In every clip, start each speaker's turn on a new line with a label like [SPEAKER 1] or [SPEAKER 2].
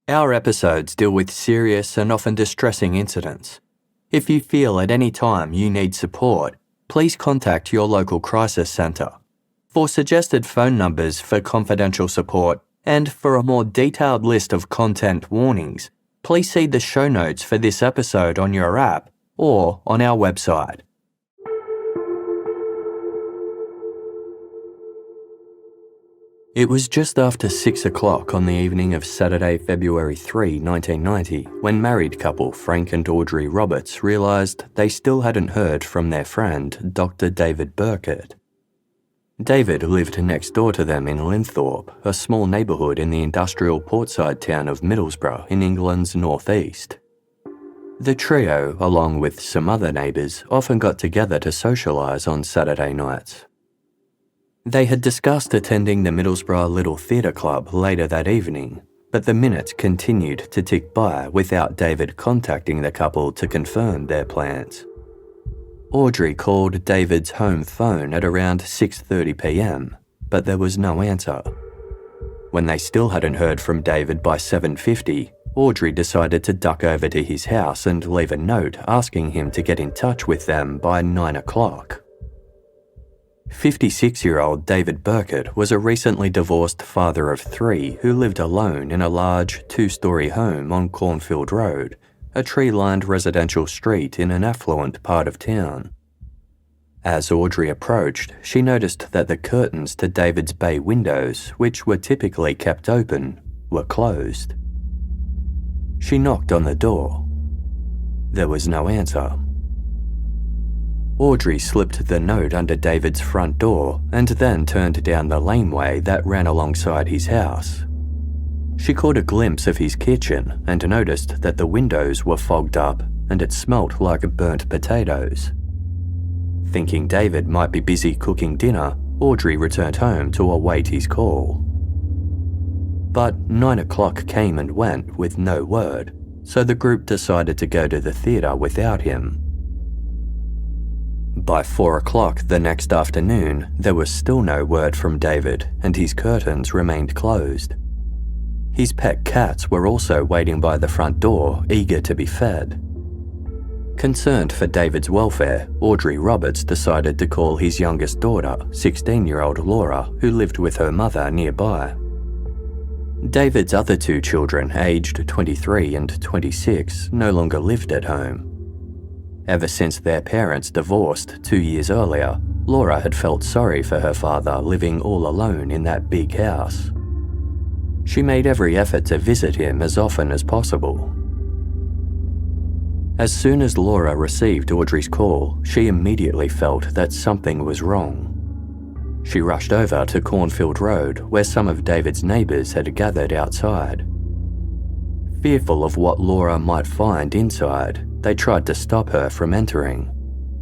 [SPEAKER 1] Our episodes deal with serious and often distressing incidents. If you feel at any time you need support, please contact your local crisis centre. For suggested phone numbers for confidential support and for a more detailed list of content warnings, please see the show notes for this episode on your app or on our website. It was just after 6 o'clock on the evening of Saturday, February 3, 1990, when married couple Frank and Audrey Roberts realised they still hadn't heard from their friend, Dr David Birkett. David lived next door to them in Linthorpe, a small neighbourhood in the industrial portside town of Middlesbrough in England's northeast. The trio, along with some other neighbours, often got together to socialise on Saturday nights. They had discussed attending the Middlesbrough Little Theatre Club later that evening, but the minutes continued to tick by without David contacting the couple to confirm their plans. Audrey called David's home phone at around 6:30 p.m, but there was no answer. When they still hadn't heard from David by 7:50, Audrey decided to duck over to his house and leave a note asking him to get in touch with them by 9 o'clock. 56-year-old David Birkett was a recently divorced father of 3 who lived alone in a large 2-storey home on Cornfield Road, a tree-lined residential street in an affluent part of town. As Audrey approached, she noticed that the curtains to David's bay windows, which were typically kept open, were closed. She knocked on the door. There was no answer. Audrey slipped the note under David's front door and then turned down the laneway that ran alongside his house. She caught a glimpse of his kitchen and noticed that the windows were fogged up and it smelt like burnt potatoes. Thinking David might be busy cooking dinner, Audrey returned home to await his call. But 9 o'clock came and went with no word, so the group decided to go to the theatre without him. By 4 o'clock the next afternoon, there was still no word from David and his curtains remained closed. His pet cats were also waiting by the front door, eager to be fed. Concerned for David's welfare, Audrey Roberts decided to call his youngest daughter, 16-year-old Laura, who lived with her mother nearby. David's other 2 children, aged 23 and 26, no longer lived at home. Ever since their parents divorced 2 years earlier, Laura had felt sorry for her father living all alone in that big house. She made every effort to visit him as often as possible. As soon as Laura received Audrey's call, she immediately felt that something was wrong. She rushed over to Cornfield Road, where some of David's neighbours had gathered outside. Fearful of what Laura might find inside, they tried to stop her from entering,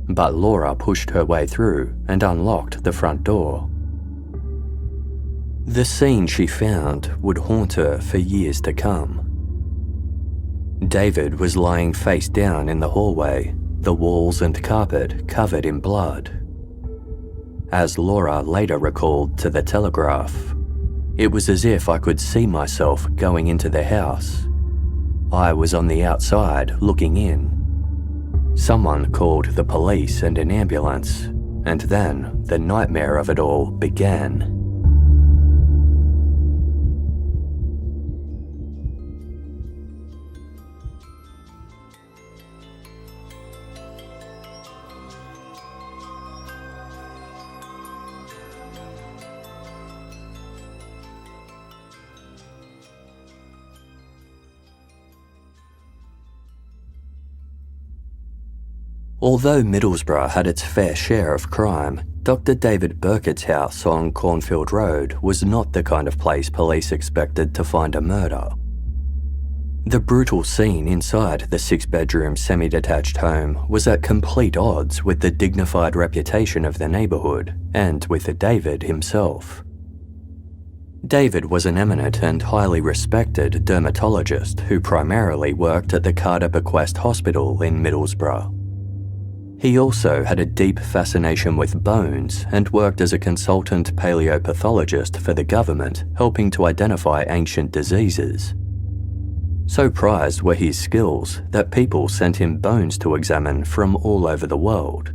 [SPEAKER 1] but Laura pushed her way through and unlocked the front door. The scene she found would haunt her for years to come. David was lying face down in the hallway, the walls and carpet covered in blood. As Laura later recalled to the Telegraph, "It was as if I could see myself going into the house. I was on the outside looking in. Someone called the police and an ambulance, and then the nightmare of it all began." Although Middlesbrough had its fair share of crime, Dr David Birkett's house on Cornfield Road was not the kind of place police expected to find a murder. The brutal scene inside the 6-bedroom semi-detached home was at complete odds with the dignified reputation of the neighbourhood and with David himself. David was an eminent and highly respected dermatologist who primarily worked at the Carter Bequest Hospital in Middlesbrough. He also had a deep fascination with bones and worked as a consultant paleopathologist for the government, helping to identify ancient diseases. So prized were his skills that people sent him bones to examine from all over the world.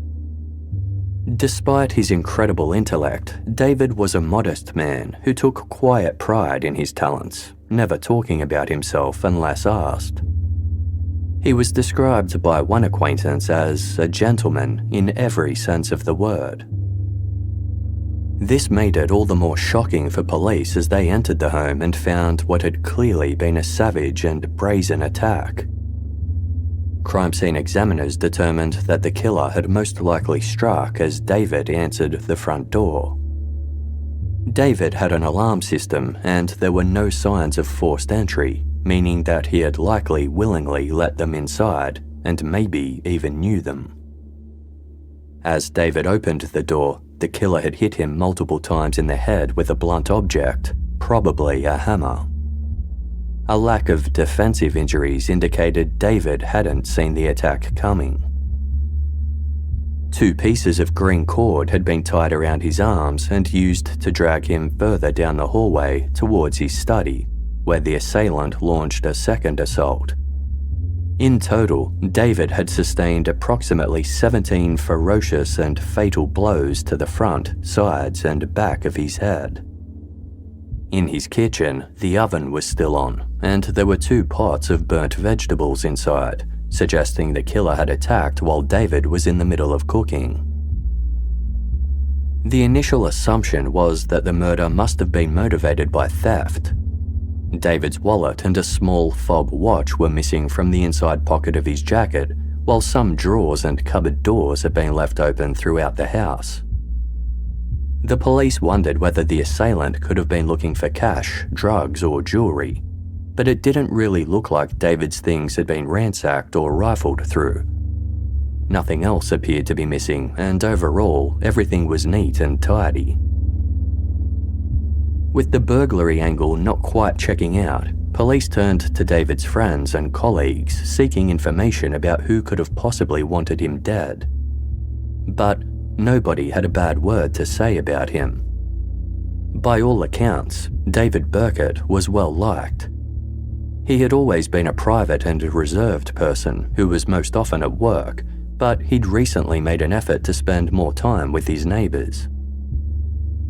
[SPEAKER 1] Despite his incredible intellect, David was a modest man who took quiet pride in his talents, never talking about himself unless asked. He was described by one acquaintance as a gentleman in every sense of the word. This made it all the more shocking for police as they entered the home and found what had clearly been a savage and brazen attack. Crime scene examiners determined that the killer had most likely struck as David answered the front door. David had an alarm system and there were no signs of forced entry, meaning that he had likely willingly let them inside and maybe even knew them. As David opened the door, the killer had hit him multiple times in the head with a blunt object, probably a hammer. A lack of defensive injuries indicated David hadn't seen the attack coming. 2 pieces of green cord had been tied around his arms and used to drag him further down the hallway towards his study, where the assailant launched a second assault. In total, David had sustained approximately 17 ferocious and fatal blows to the front, sides, and back of his head. In his kitchen, the oven was still on, and there were 2 pots of burnt vegetables inside, suggesting the killer had attacked while David was in the middle of cooking. The initial assumption was that the murder must have been motivated by theft. David's wallet and a small fob watch were missing from the inside pocket of his jacket, while some drawers and cupboard doors had been left open throughout the house. The police wondered whether the assailant could have been looking for cash, drugs, or jewelry, but it didn't really look like David's things had been ransacked or rifled through. Nothing else appeared to be missing, and overall, everything was neat and tidy. With the burglary angle not quite checking out, police turned to David's friends and colleagues seeking information about who could have possibly wanted him dead. But nobody had a bad word to say about him. By all accounts, David Birkett was well liked. He had always been a private and reserved person who was most often at work, but he'd recently made an effort to spend more time with his neighbours.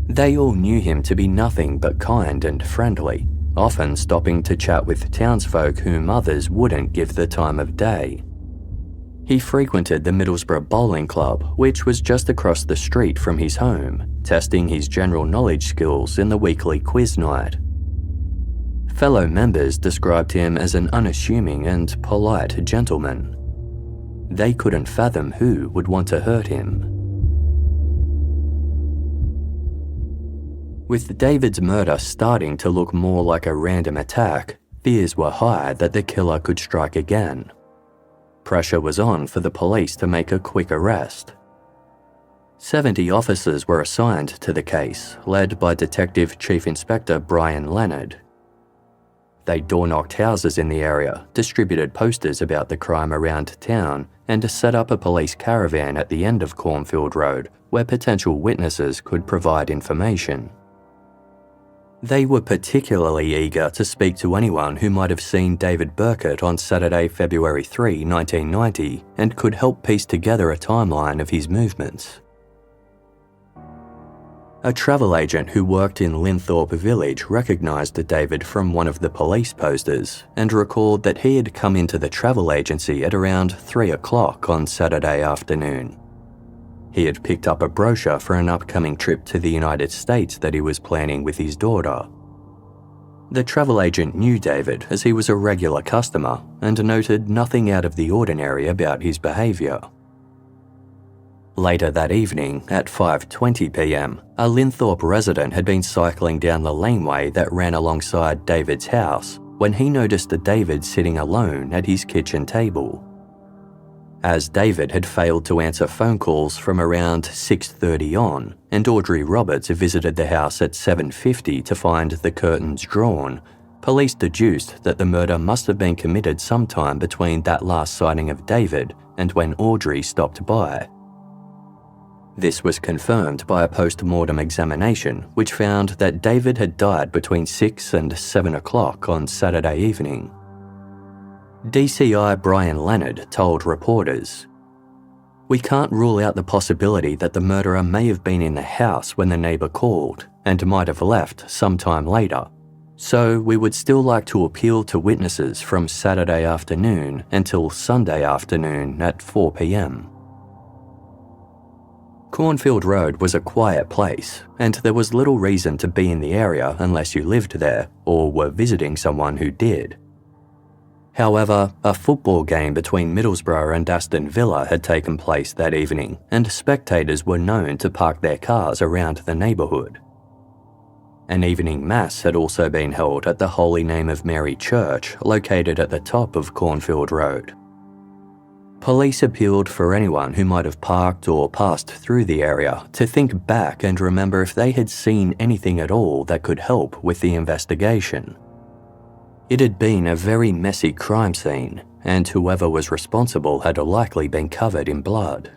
[SPEAKER 1] They all knew him to be nothing but kind and friendly, often stopping to chat with townsfolk whom others wouldn't give the time of day. He frequented the Middlesbrough bowling club, which was just across the street from his home, testing his general knowledge skills in the weekly quiz night. Fellow members described him as an unassuming and polite gentleman. They couldn't fathom who would want to hurt him. With David's murder starting to look more like a random attack, fears were high that the killer could strike again. Pressure was on for the police to make a quick arrest. 70 officers were assigned to the case, led by Detective Chief Inspector Brian Leonard. They door-knocked houses in the area, distributed posters about the crime around town, and set up a police caravan at the end of Cornfield Road where potential witnesses could provide information. They were particularly eager to speak to anyone who might have seen David Birkett on Saturday, February 3, 1990, and could help piece together a timeline of his movements. A travel agent who worked in Linthorpe village recognised David from one of the police posters and recalled that he had come into the travel agency at around 3 o'clock on Saturday afternoon. He had picked up a brochure for an upcoming trip to the United States that he was planning with his daughter. The travel agent knew David as he was a regular customer and noted nothing out of the ordinary about his behaviour. Later that evening, at 5:20 p.m, a Linthorpe resident had been cycling down the laneway that ran alongside David's house when he noticed David sitting alone at his kitchen table. As David had failed to answer phone calls from around 6:30 on, and Audrey Roberts visited the house at 7:50 to find the curtains drawn, police deduced that the murder must have been committed sometime between that last sighting of David and when Audrey stopped by. This was confirmed by a post-mortem examination, which found that David had died between 6 and 7 o'clock on Saturday evening. DCI Brian Leonard told reporters, "We can't rule out the possibility that the murderer may have been in the house when the neighbour called and might have left sometime later. So we would still like to appeal to witnesses from Saturday afternoon until Sunday afternoon at 4 p.m. Cornfield Road was a quiet place, and there was little reason to be in the area unless you lived there or were visiting someone who did. However, a football game between Middlesbrough and Aston Villa had taken place that evening, and spectators were known to park their cars around the neighbourhood. An evening mass had also been held at the Holy Name of Mary Church, located at the top of Cornfield Road. Police appealed for anyone who might have parked or passed through the area to think back and remember if they had seen anything at all that could help with the investigation. It had been a very messy crime scene, and whoever was responsible had likely been covered in blood.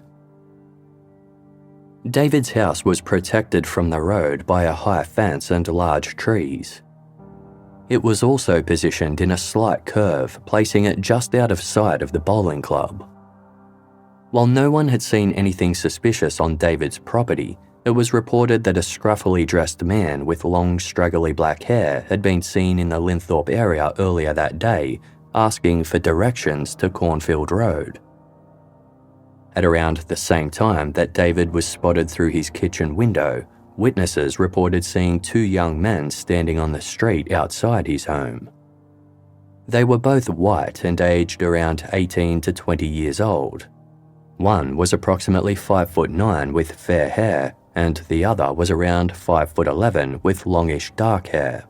[SPEAKER 1] David's house was protected from the road by a high fence and large trees. It was also positioned in a slight curve, placing it just out of sight of the bowling club. While no one had seen anything suspicious on David's property, it was reported that a scruffily dressed man with long, straggly black hair had been seen in the Linthorpe area earlier that day, asking for directions to Cornfield Road. At around the same time that David was spotted through his kitchen window, witnesses reported seeing two young men standing on the street outside his home. They were both white and aged around 18 to 20 years old. One was approximately 5'9" with fair hair, and the other was around 5'11" with longish dark hair.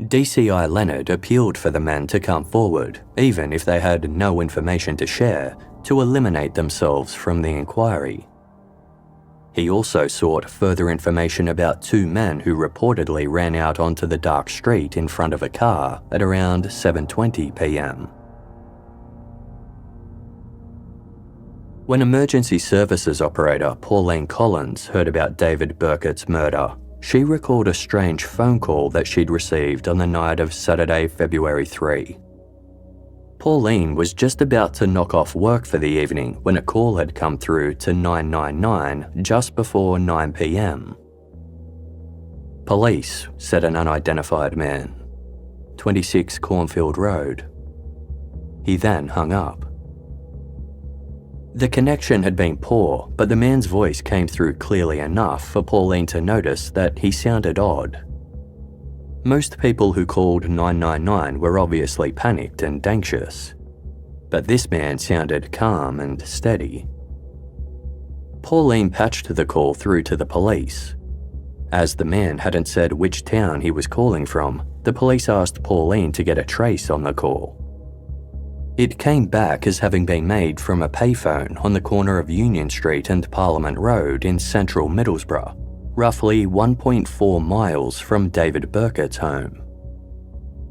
[SPEAKER 1] DCI Leonard appealed for the men to come forward, even if they had no information to share, to eliminate themselves from the inquiry. He also sought further information about two men who reportedly ran out onto the dark street in front of a car at around 7:20 p.m. When emergency services operator Pauline Collins heard about David Birkett's murder, she recalled a strange phone call that she'd received on the night of Saturday, February 3. Pauline was just about to knock off work for the evening when a call had come through to 999 just before 9 p.m. "Police," said an unidentified man. 26 Cornfield Road. He then hung up. The connection had been poor, but the man's voice came through clearly enough for Pauline to notice that he sounded odd. Most people who called 999 were obviously panicked and anxious, but this man sounded calm and steady. Pauline patched the call through to the police. As the man hadn't said which town he was calling from, the police asked Pauline to get a trace on the call. It came back as having been made from a payphone on the corner of Union Street and Parliament Road in central Middlesbrough, roughly 1.4 miles from David Birkett's home.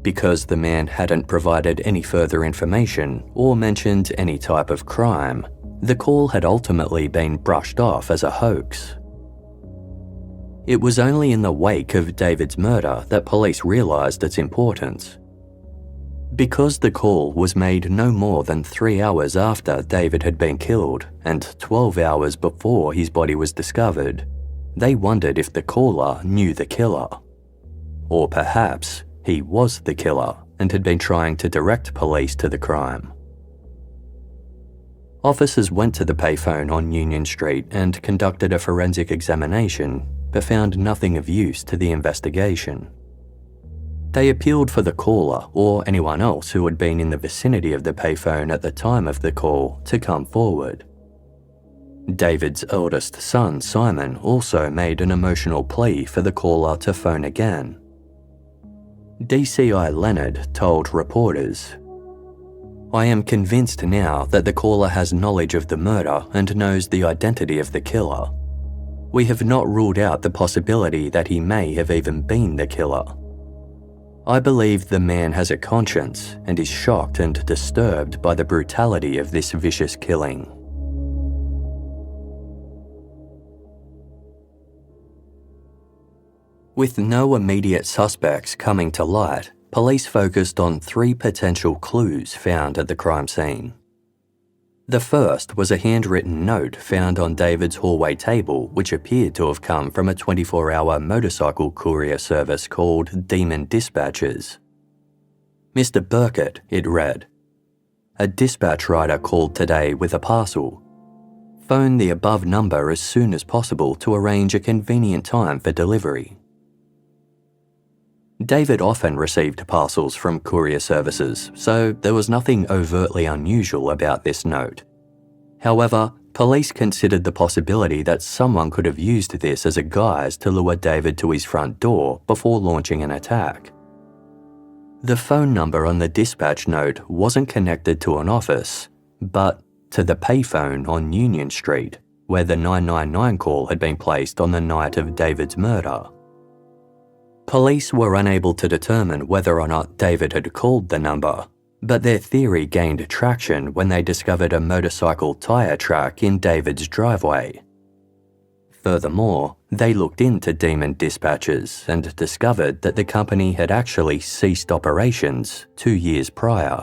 [SPEAKER 1] Because the man hadn't provided any further information or mentioned any type of crime, the call had ultimately been brushed off as a hoax. It was only in the wake of David's murder that police realised its importance. Because the call was made no more than 3 hours after David had been killed and 12 hours before his body was discovered, they wondered if the caller knew the killer. Or perhaps he was the killer and had been trying to direct police to the crime. Officers went to the payphone on Union Street and conducted a forensic examination, but found nothing of use to the investigation. They appealed for the caller or anyone else who had been in the vicinity of the payphone at the time of the call to come forward. David's eldest son, Simon, also made an emotional plea for the caller to phone again. DCI Leonard told reporters, "I am convinced now that the caller has knowledge of the murder and knows the identity of the killer. We have not ruled out the possibility that he may have even been the killer. I believe the man has a conscience and is shocked and disturbed by the brutality of this vicious killing." With no immediate suspects coming to light, police focused on 3 potential clues found at the crime scene. The first was a handwritten note found on David's hallway table, which appeared to have come from a 24-hour motorcycle courier service called Demon Dispatches. "Mr. Birkett," it read. "A dispatch rider called today with a parcel. Phone the above number as soon as possible to arrange a convenient time for delivery." David often received parcels from courier services, so there was nothing overtly unusual about this note. However, police considered the possibility that someone could have used this as a guise to lure David to his front door before launching an attack. The phone number on the dispatch note wasn't connected to an office, but to the payphone on Union Street, where the 999 call had been placed on the night of David's murder. Police were unable to determine whether or not David had called the number, but their theory gained traction when they discovered a motorcycle tyre track in David's driveway. Furthermore, they looked into Demon Dispatches and discovered that the company had actually ceased operations 2 years prior.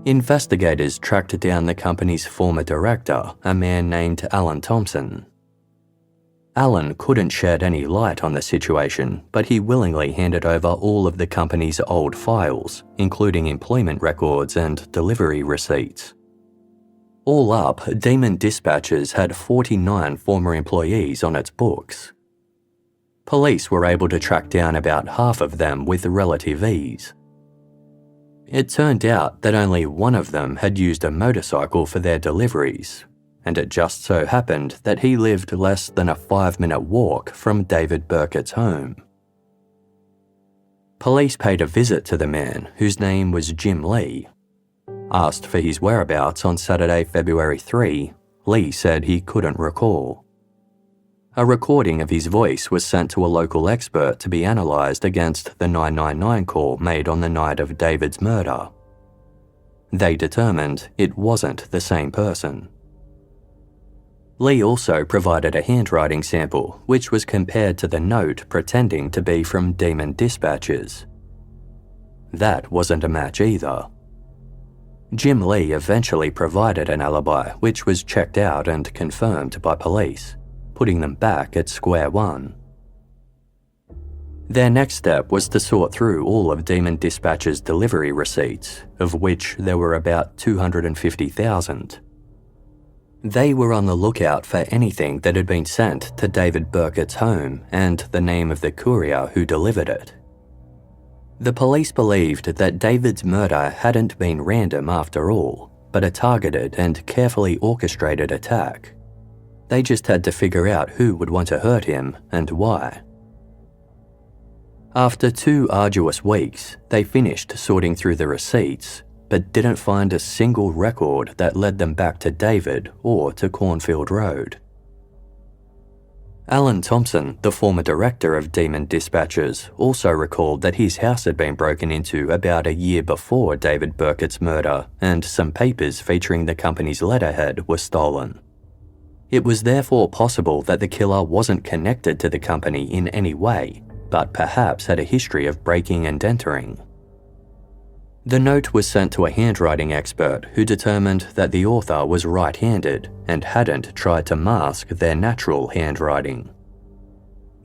[SPEAKER 1] Investigators tracked down the company's former director, a man named Alan Thompson. Alan couldn't shed any light on the situation, but he willingly handed over all of the company's old files, including employment records and delivery receipts. All up, Demon Dispatches had 49 former employees on its books. Police were able to track down about half of them with relative ease. It turned out that only one of them had used a motorcycle for their deliveries, and it just so happened that he lived less than a 5-minute walk from David Birkett's home. Police paid a visit to the man, whose name was Jim Lee. Asked for his whereabouts on Saturday, February 3, Lee said he couldn't recall. A recording of his voice was sent to a local expert to be analysed against the 999 call made on the night of David's murder. They determined it wasn't the same person. Lee also provided a handwriting sample, which was compared to the note pretending to be from Demon Dispatches. That wasn't a match either. Jim Lee eventually provided an alibi, which was checked out and confirmed by police, putting them back at square one. Their next step was to sort through all of Demon Dispatch's delivery receipts, of which there were about 250,000. They were on the lookout for anything that had been sent to David Birkett's home and the name of the courier who delivered it. The police believed that David's murder hadn't been random after all, but a targeted and carefully orchestrated attack. They just had to figure out who would want to hurt him and why. After 2 arduous weeks, they finished sorting through the receipts, but didn't find a single record that led them back to David or to Cornfield Road. Alan Thompson, the former director of Demon Dispatches, also recalled that his house had been broken into about a year before David Birkett's murder, and some papers featuring the company's letterhead were stolen. It was therefore possible that the killer wasn't connected to the company in any way, but perhaps had a history of breaking and entering. The note was sent to a handwriting expert who determined that the author was right-handed and hadn't tried to mask their natural handwriting.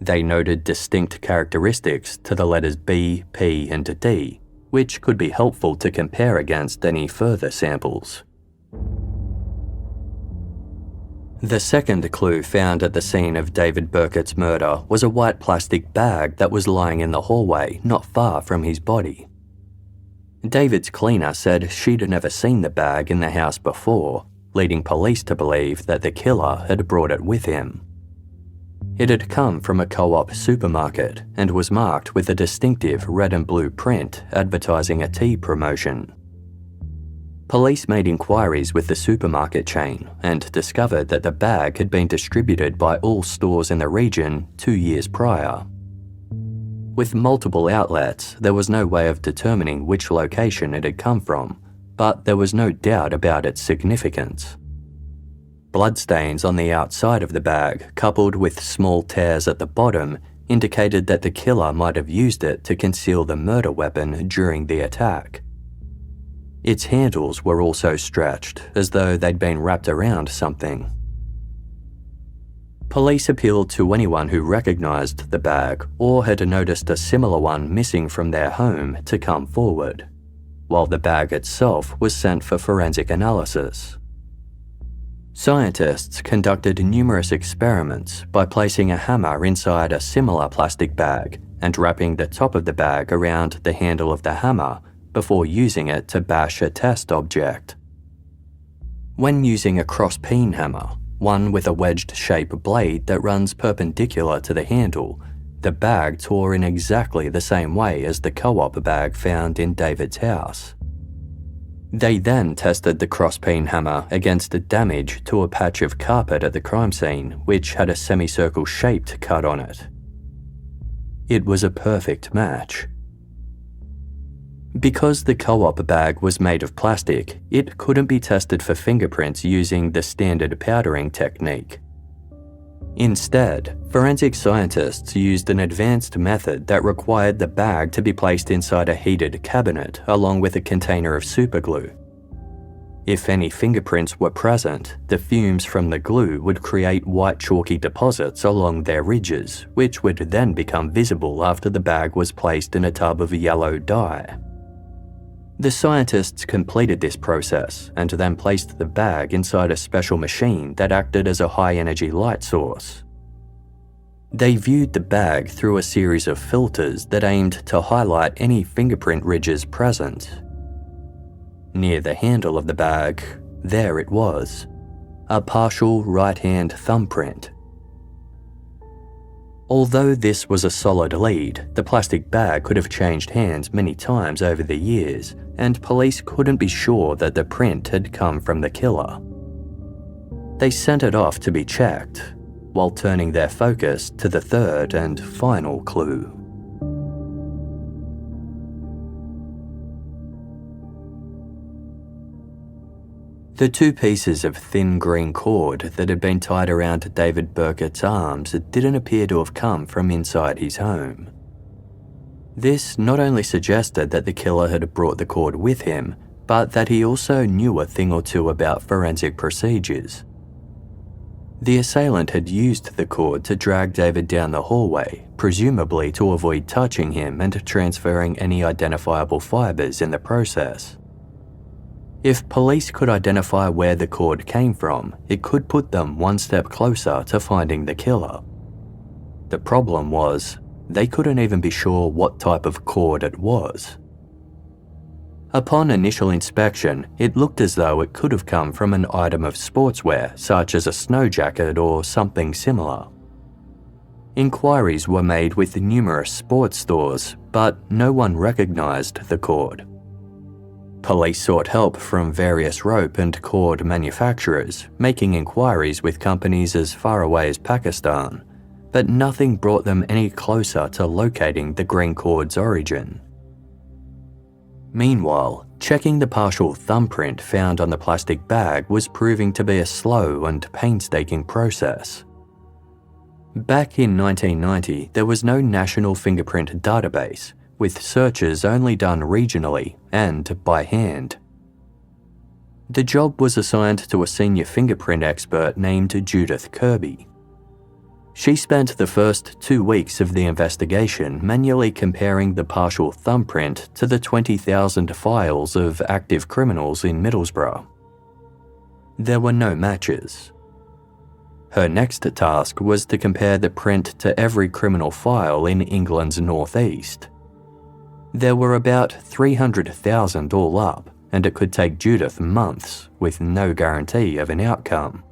[SPEAKER 1] They noted distinct characteristics to the letters B, P, and D, which could be helpful to compare against any further samples. The second clue found at the scene of David Birkett's murder was a white plastic bag that was lying in the hallway not far from his body. David's cleaner said she'd never seen the bag in the house before, leading police to believe that the killer had brought it with him. It had come from a co-op supermarket and was marked with a distinctive red and blue print advertising a tea promotion. Police made inquiries with the supermarket chain and discovered that the bag had been distributed by all stores in the region 2 years prior. With multiple outlets, there was no way of determining which location it had come from, but there was no doubt about its significance. Bloodstains on the outside of the bag, coupled with small tears at the bottom, indicated that the killer might have used it to conceal the murder weapon during the attack. Its handles were also stretched, as though they'd been wrapped around something. Police appealed to anyone who recognised the bag or had noticed a similar one missing from their home to come forward, while the bag itself was sent for forensic analysis. Scientists conducted numerous experiments by placing a hammer inside a similar plastic bag and wrapping the top of the bag around the handle of the hammer before using it to bash a test object. When using a cross-peen hammer, one with a wedged-shaped blade that runs perpendicular to the handle, the bag tore in exactly the same way as the co-op bag found in David's house. They then tested the cross-peen hammer against the damage to a patch of carpet at the crime scene, which had a semicircle-shaped cut on it. It was a perfect match. Because the co-op bag was made of plastic, it couldn't be tested for fingerprints using the standard powdering technique. Instead, forensic scientists used an advanced method that required the bag to be placed inside a heated cabinet along with a container of superglue. If any fingerprints were present, the fumes from the glue would create white chalky deposits along their ridges, which would then become visible after the bag was placed in a tub of yellow dye. The scientists completed this process and then placed the bag inside a special machine that acted as a high-energy light source. They viewed the bag through a series of filters that aimed to highlight any fingerprint ridges present. Near the handle of the bag, there it was, a partial right-hand thumbprint. Although this was a solid lead, the plastic bag could have changed hands many times over the years, and police couldn't be sure that the print had come from the killer. They sent it off to be checked, while turning their focus to the third and final clue. The two pieces of thin green cord that had been tied around David Birkett's arms didn't appear to have come from inside his home. This not only suggested that the killer had brought the cord with him, but that he also knew a thing or two about forensic procedures. The assailant had used the cord to drag David down the hallway, presumably to avoid touching him and transferring any identifiable fibres in the process. If police could identify where the cord came from, it could put them one step closer to finding the killer. The problem was, they couldn't even be sure what type of cord it was. Upon initial inspection, it looked as though it could have come from an item of sportswear, such as a snow jacket or something similar. Inquiries were made with numerous sports stores, but no one recognised the cord. Police sought help from various rope and cord manufacturers, making inquiries with companies as far away as Pakistan, but nothing brought them any closer to locating the green cord's origin. Meanwhile, checking the partial thumbprint found on the plastic bag was proving to be a slow and painstaking process. Back in 1990, there was no national fingerprint database, with searches only done regionally and by hand. The job was assigned to a senior fingerprint expert named Judith Kirby. She spent the first 2 weeks of the investigation manually comparing the partial thumbprint to the 20,000 files of active criminals in Middlesbrough. There were no matches. Her next task was to compare the print to every criminal file in England's northeast. There were about 300,000 all up, and it could take Judith months with no guarantee of an outcome.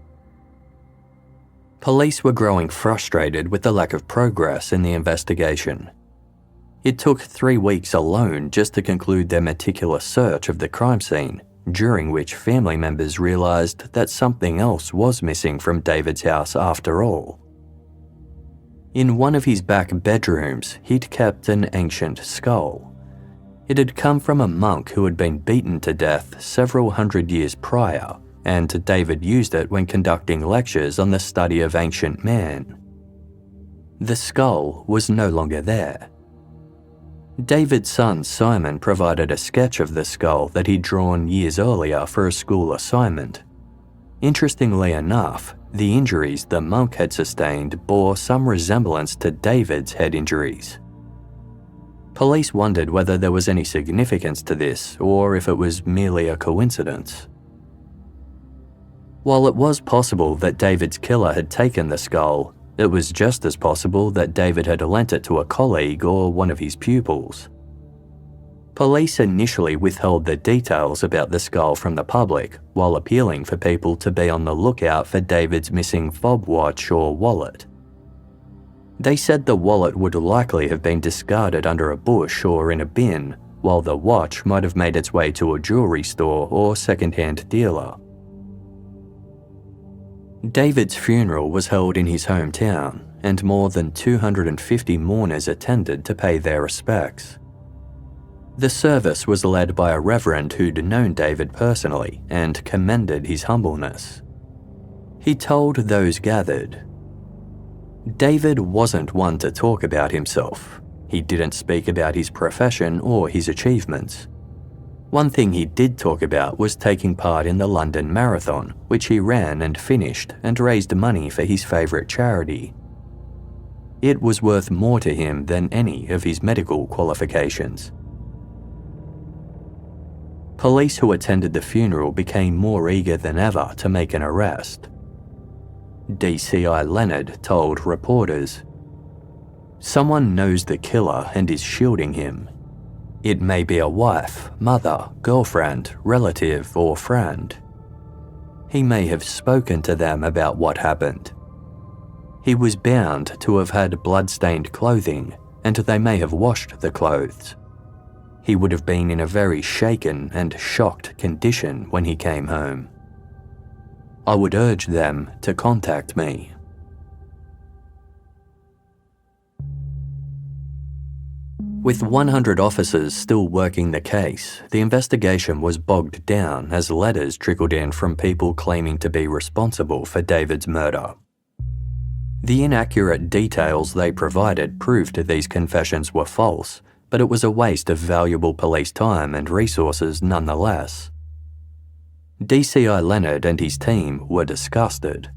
[SPEAKER 1] Police were growing frustrated with the lack of progress in the investigation. It took 3 weeks alone just to conclude their meticulous search of the crime scene, during which family members realised that something else was missing from David's house after all. In one of his back bedrooms, he'd kept an ancient skull. It had come from a monk who had been beaten to death several hundred years prior, and David used it when conducting lectures on the study of ancient man. The skull was no longer there. David's son Simon provided a sketch of the skull that he'd drawn years earlier for a school assignment. Interestingly enough, the injuries the monk had sustained bore some resemblance to David's head injuries. Police wondered whether there was any significance to this or if it was merely a coincidence. While it was possible that David's killer had taken the skull, it was just as possible that David had lent it to a colleague or one of his pupils. Police initially withheld the details about the skull from the public while appealing for people to be on the lookout for David's missing fob watch or wallet. They said the wallet would likely have been discarded under a bush or in a bin, while the watch might have made its way to a jewelry store or second-hand dealer. David's funeral was held in his hometown, and more than 250 mourners attended to pay their respects. The service was led by a reverend who'd known David personally and commended his humbleness. He told those gathered, "David wasn't one to talk about himself. He didn't speak about his profession or his achievements. One thing he did talk about was taking part in the London Marathon, which he ran and finished and raised money for his favourite charity. It was worth more to him than any of his medical qualifications." Police who attended the funeral became more eager than ever to make an arrest. DCI Leonard told reporters, "Someone knows the killer and is shielding him. It may be a wife, mother, girlfriend, relative, or friend. He may have spoken to them about what happened. He was bound to have had blood-stained clothing, and they may have washed the clothes. He would have been in a very shaken and shocked condition when he came home. I would urge them to contact me." With 100 officers still working the case, the investigation was bogged down as letters trickled in from people claiming to be responsible for David's murder. The inaccurate details they provided proved these confessions were false, but it was a waste of valuable police time and resources nonetheless. DCI Leonard and his team were disgusted.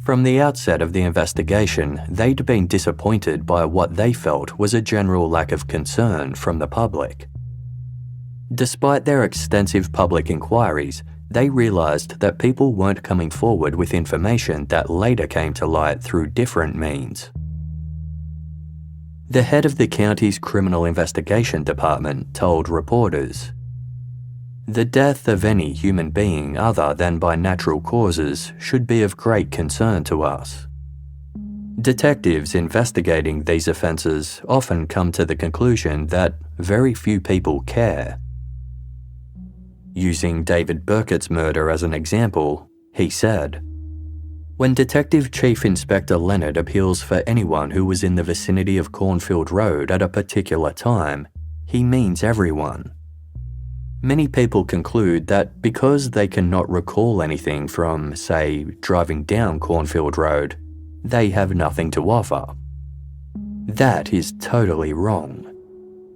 [SPEAKER 1] From the outset of the investigation, they'd been disappointed by what they felt was a general lack of concern from the public. Despite their extensive public inquiries, they realised that people weren't coming forward with information that later came to light through different means. The head of the county's criminal investigation department told reporters, "The death of any human being other than by natural causes should be of great concern to us. Detectives investigating these offences often come to the conclusion that very few people care." Using David Birkett's murder as an example, he said, "When Detective Chief Inspector Leonard appeals for anyone who was in the vicinity of Cornfield Road at a particular time, he means everyone. Many people conclude that because they cannot recall anything from, say, driving down Cornfield Road, they have nothing to offer. That is totally wrong.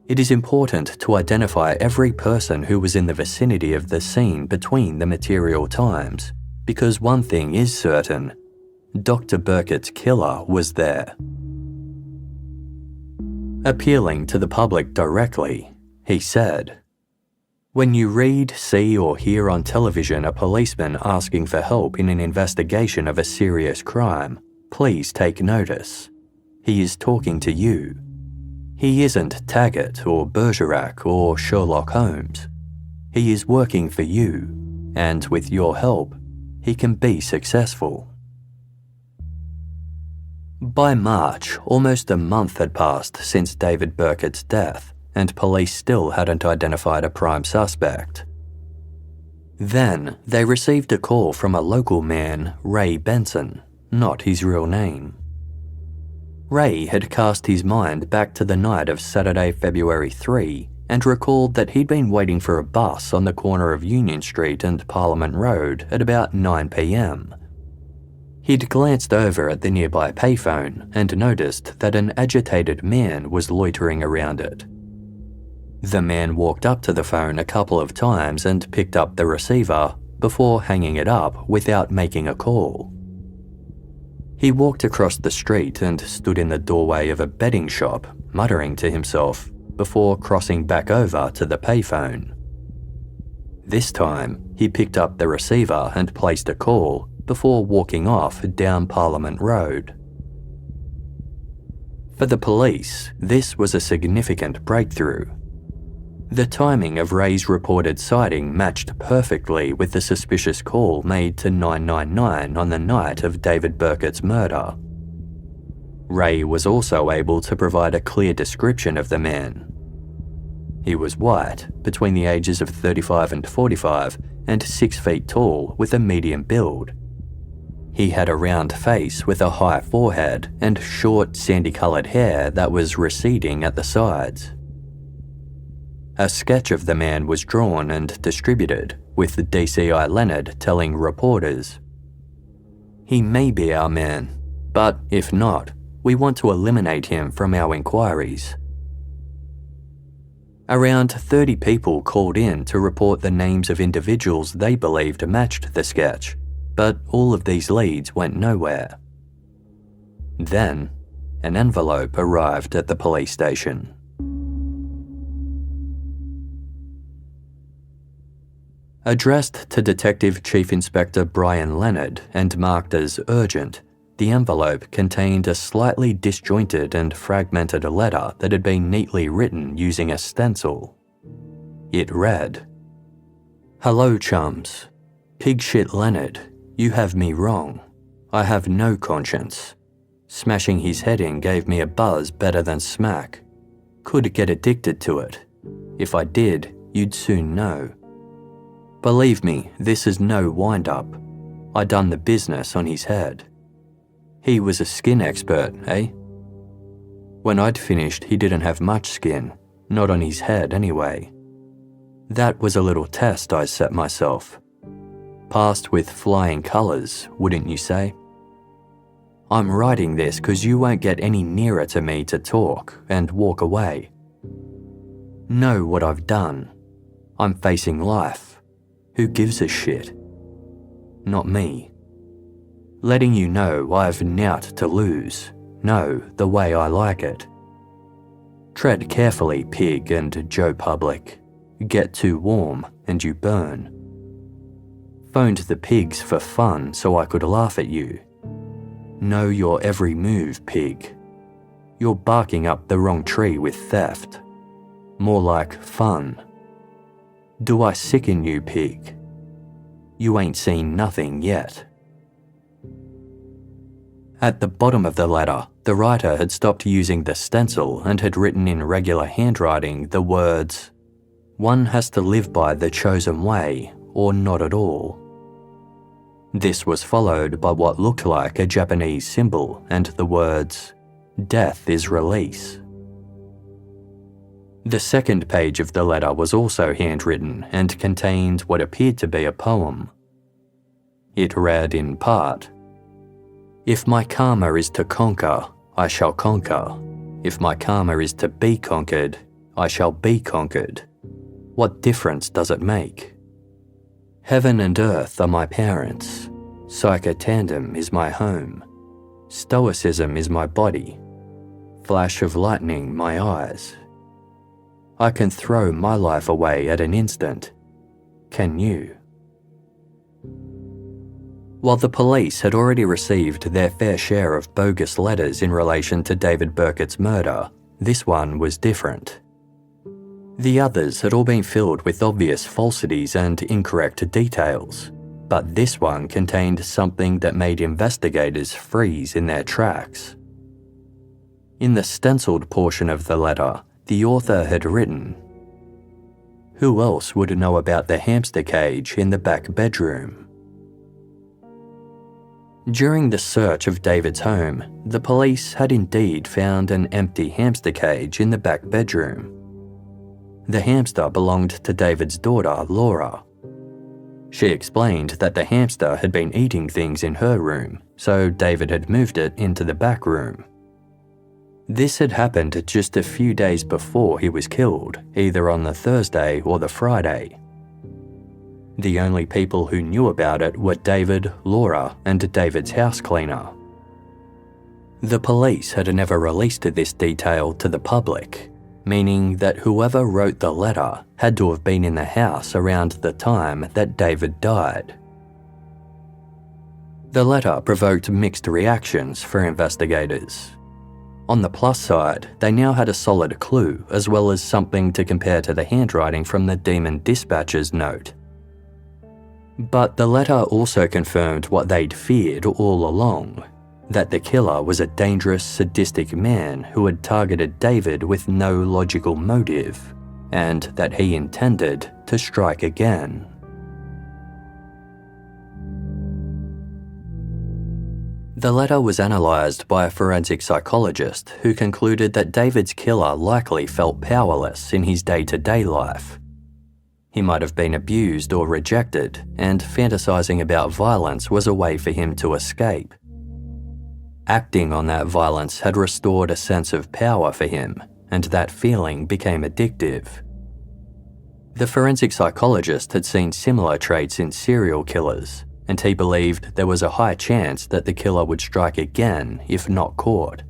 [SPEAKER 1] It is important to identify every person who was in the vicinity of the scene between the material times, because one thing is certain: Dr. Birkett's killer was there." Appealing to the public directly, he said, "When you read, see, or hear on television a policeman asking for help in an investigation of a serious crime, please take notice. He is talking to you. He isn't Taggart or Bergerac or Sherlock Holmes. He is working for you, and with your help, he can be successful." By March, almost a month had passed since David Birkett's death, and police still hadn't identified a prime suspect. Then, they received a call from a local man, Ray Benson, not his real name. Ray had cast his mind back to the night of Saturday, February 3, and recalled that he'd been waiting for a bus on the corner of Union Street and Parliament Road at about 9 p.m. He'd glanced over at the nearby payphone and noticed that an agitated man was loitering around it. The man walked up to the phone a couple of times and picked up the receiver before hanging it up without making a call. He walked across the street and stood in the doorway of a betting shop, muttering to himself before crossing back over to the payphone. This time, he picked up the receiver and placed a call before walking off down Parliament Road. For the police, this was a significant breakthrough. The timing of Ray's reported sighting matched perfectly with the suspicious call made to 999 on the night of David Birkett's murder. Ray was also able to provide a clear description of the man. He was white, between the ages of 35 and 45, and 6 feet tall with a medium build. He had a round face with a high forehead and short, sandy-coloured hair that was receding at the sides. A sketch of the man was drawn and distributed, with DCI Leonard telling reporters, "He may be our man, but if not, we want to eliminate him from our inquiries." Around 30 people called in to report the names of individuals they believed matched the sketch, but all of these leads went nowhere. Then, an envelope arrived at the police station. Addressed to Detective Chief Inspector Brian Leonard and marked as urgent, the envelope contained a slightly disjointed and fragmented letter that had been neatly written using a stencil. It read, "Hello, chums. Pigshit Leonard, you have me wrong. I have no conscience. Smashing his head in gave me a buzz better than smack. Could get addicted to it. If I did, you'd soon know. Believe me, this is no wind-up. I done the business on his head. He was a skin expert, eh? When I'd finished, he didn't have much skin, not on his head anyway. That was a little test I set myself. Passed with flying colours, wouldn't you say? I'm writing this because you won't get any nearer to me to talk and walk away. Know what I've done. I'm facing life. Who gives a shit? Not me. Letting you know I've nought to lose. No, the way I like it. Tread carefully, pig and Joe Public. Get too warm and you burn. Phoned the pigs for fun so I could laugh at you. Know your every move, pig. You're barking up the wrong tree with theft. More like fun. Do I sicken you, pig? You ain't seen nothing yet." At the bottom of the letter, the writer had stopped using the stencil and had written in regular handwriting the words, "One has to live by the chosen way, or not at all." This was followed by what looked like a Japanese symbol and the words, "Death is release." The second page of the letter was also handwritten and contained what appeared to be a poem. It read in part, "If my karma is to conquer, I shall conquer. If my karma is to be conquered, I shall be conquered. What difference does it make? Heaven and earth are my parents. Psyche tandem is my home. Stoicism is my body. Flash of lightning my eyes. I can throw my life away at an instant. Can you?" While the police had already received their fair share of bogus letters in relation to David Birkett's murder, this one was different. The others had all been filled with obvious falsities and incorrect details, but this one contained something that made investigators freeze in their tracks. In the stenciled portion of the letter, the author had written, "Who else would know about the hamster cage in the back bedroom?" During the search of David's home, the police had indeed found an empty hamster cage in the back bedroom. The hamster belonged to David's daughter, Laura. She explained that the hamster had been eating things in her room, so David had moved it into the back room. This had happened just a few days before he was killed, either on the Thursday or the Friday. The only people who knew about it were David, Laura, and David's house cleaner. The police had never released this detail to the public, meaning that whoever wrote the letter had to have been in the house around the time that David died. The letter provoked mixed reactions for investigators. On the plus side, they now had a solid clue as well as something to compare to the handwriting from the Demon Dispatcher's note. But the letter also confirmed what they'd feared all along, that the killer was a dangerous, sadistic man who had targeted David with no logical motive, and that he intended to strike again. The letter was analysed by a forensic psychologist who concluded that David's killer likely felt powerless in his day-to-day life. He might have been abused or rejected, and fantasising about violence was a way for him to escape. Acting on that violence had restored a sense of power for him, and that feeling became addictive. The forensic psychologist had seen similar traits in serial killers, and he believed there was a high chance that the killer would strike again if not caught.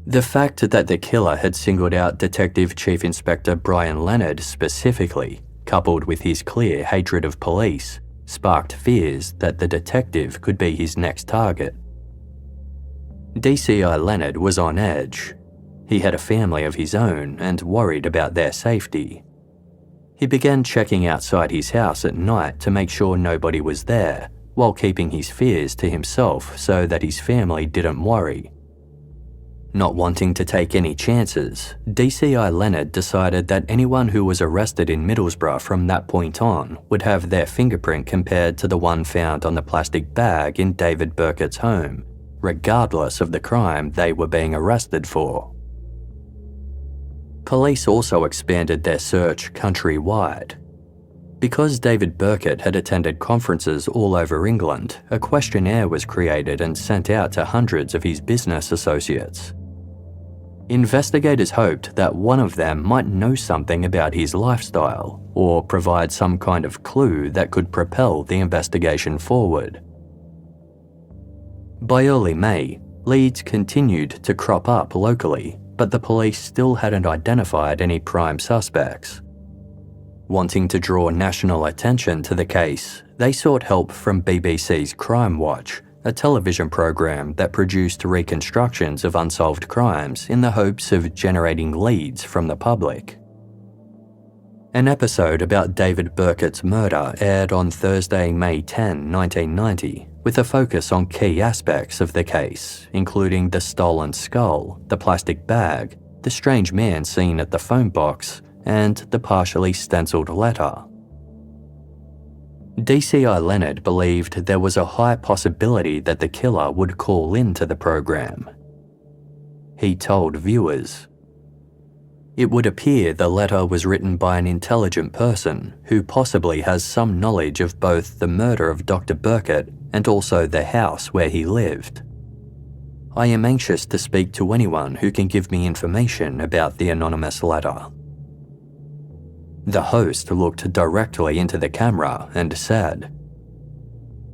[SPEAKER 1] The fact that the killer had singled out Detective Chief Inspector Brian Leonard specifically, coupled with his clear hatred of police, sparked fears that the detective could be his next target. DCI Leonard was on edge. He had a family of his own and worried about their safety. He began checking outside his house at night to make sure nobody was there, while keeping his fears to himself so that his family didn't worry. Not wanting to take any chances, DCI Leonard decided that anyone who was arrested in Middlesbrough from that point on would have their fingerprint compared to the one found on the plastic bag in David Birkett's home, regardless of the crime they were being arrested for. Police also expanded their search countrywide. Because David Birkett had attended conferences all over England, a questionnaire was created and sent out to hundreds of his business associates. Investigators hoped that one of them might know something about his lifestyle or provide some kind of clue that could propel the investigation forward. By early May, leads continued to crop up locally, but the police still hadn't identified any prime suspects. Wanting to draw national attention to the case, they sought help from BBC's Crime Watch, a television program that produced reconstructions of unsolved crimes in the hopes of generating leads from the public. An episode about David Birkett's murder aired on Thursday, May 10, 1990, with a focus on key aspects of the case, including the stolen skull, the plastic bag, the strange man seen at the phone box, and the partially stenciled letter. DCI Leonard believed there was a high possibility that the killer would call into the program. He told viewers, "It would appear the letter was written by an intelligent person who possibly has some knowledge of both the murder of Dr. Birkett and also the house where he lived. I am anxious to speak to anyone who can give me information about the anonymous letter." The host looked directly into the camera and said,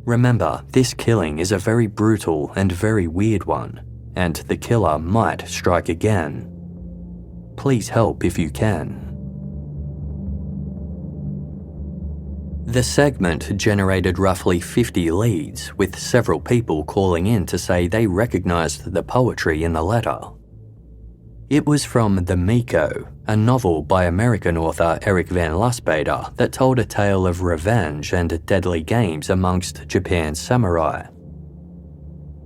[SPEAKER 1] "Remember, this killing is a very brutal and very weird one, and the killer might strike again. Please help if you can." The segment generated roughly 50 leads, with several people calling in to say they recognised the poetry in the letter. It was from The Miko, a novel by American author Eric Van Lustbader that told a tale of revenge and deadly games amongst Japan's samurai.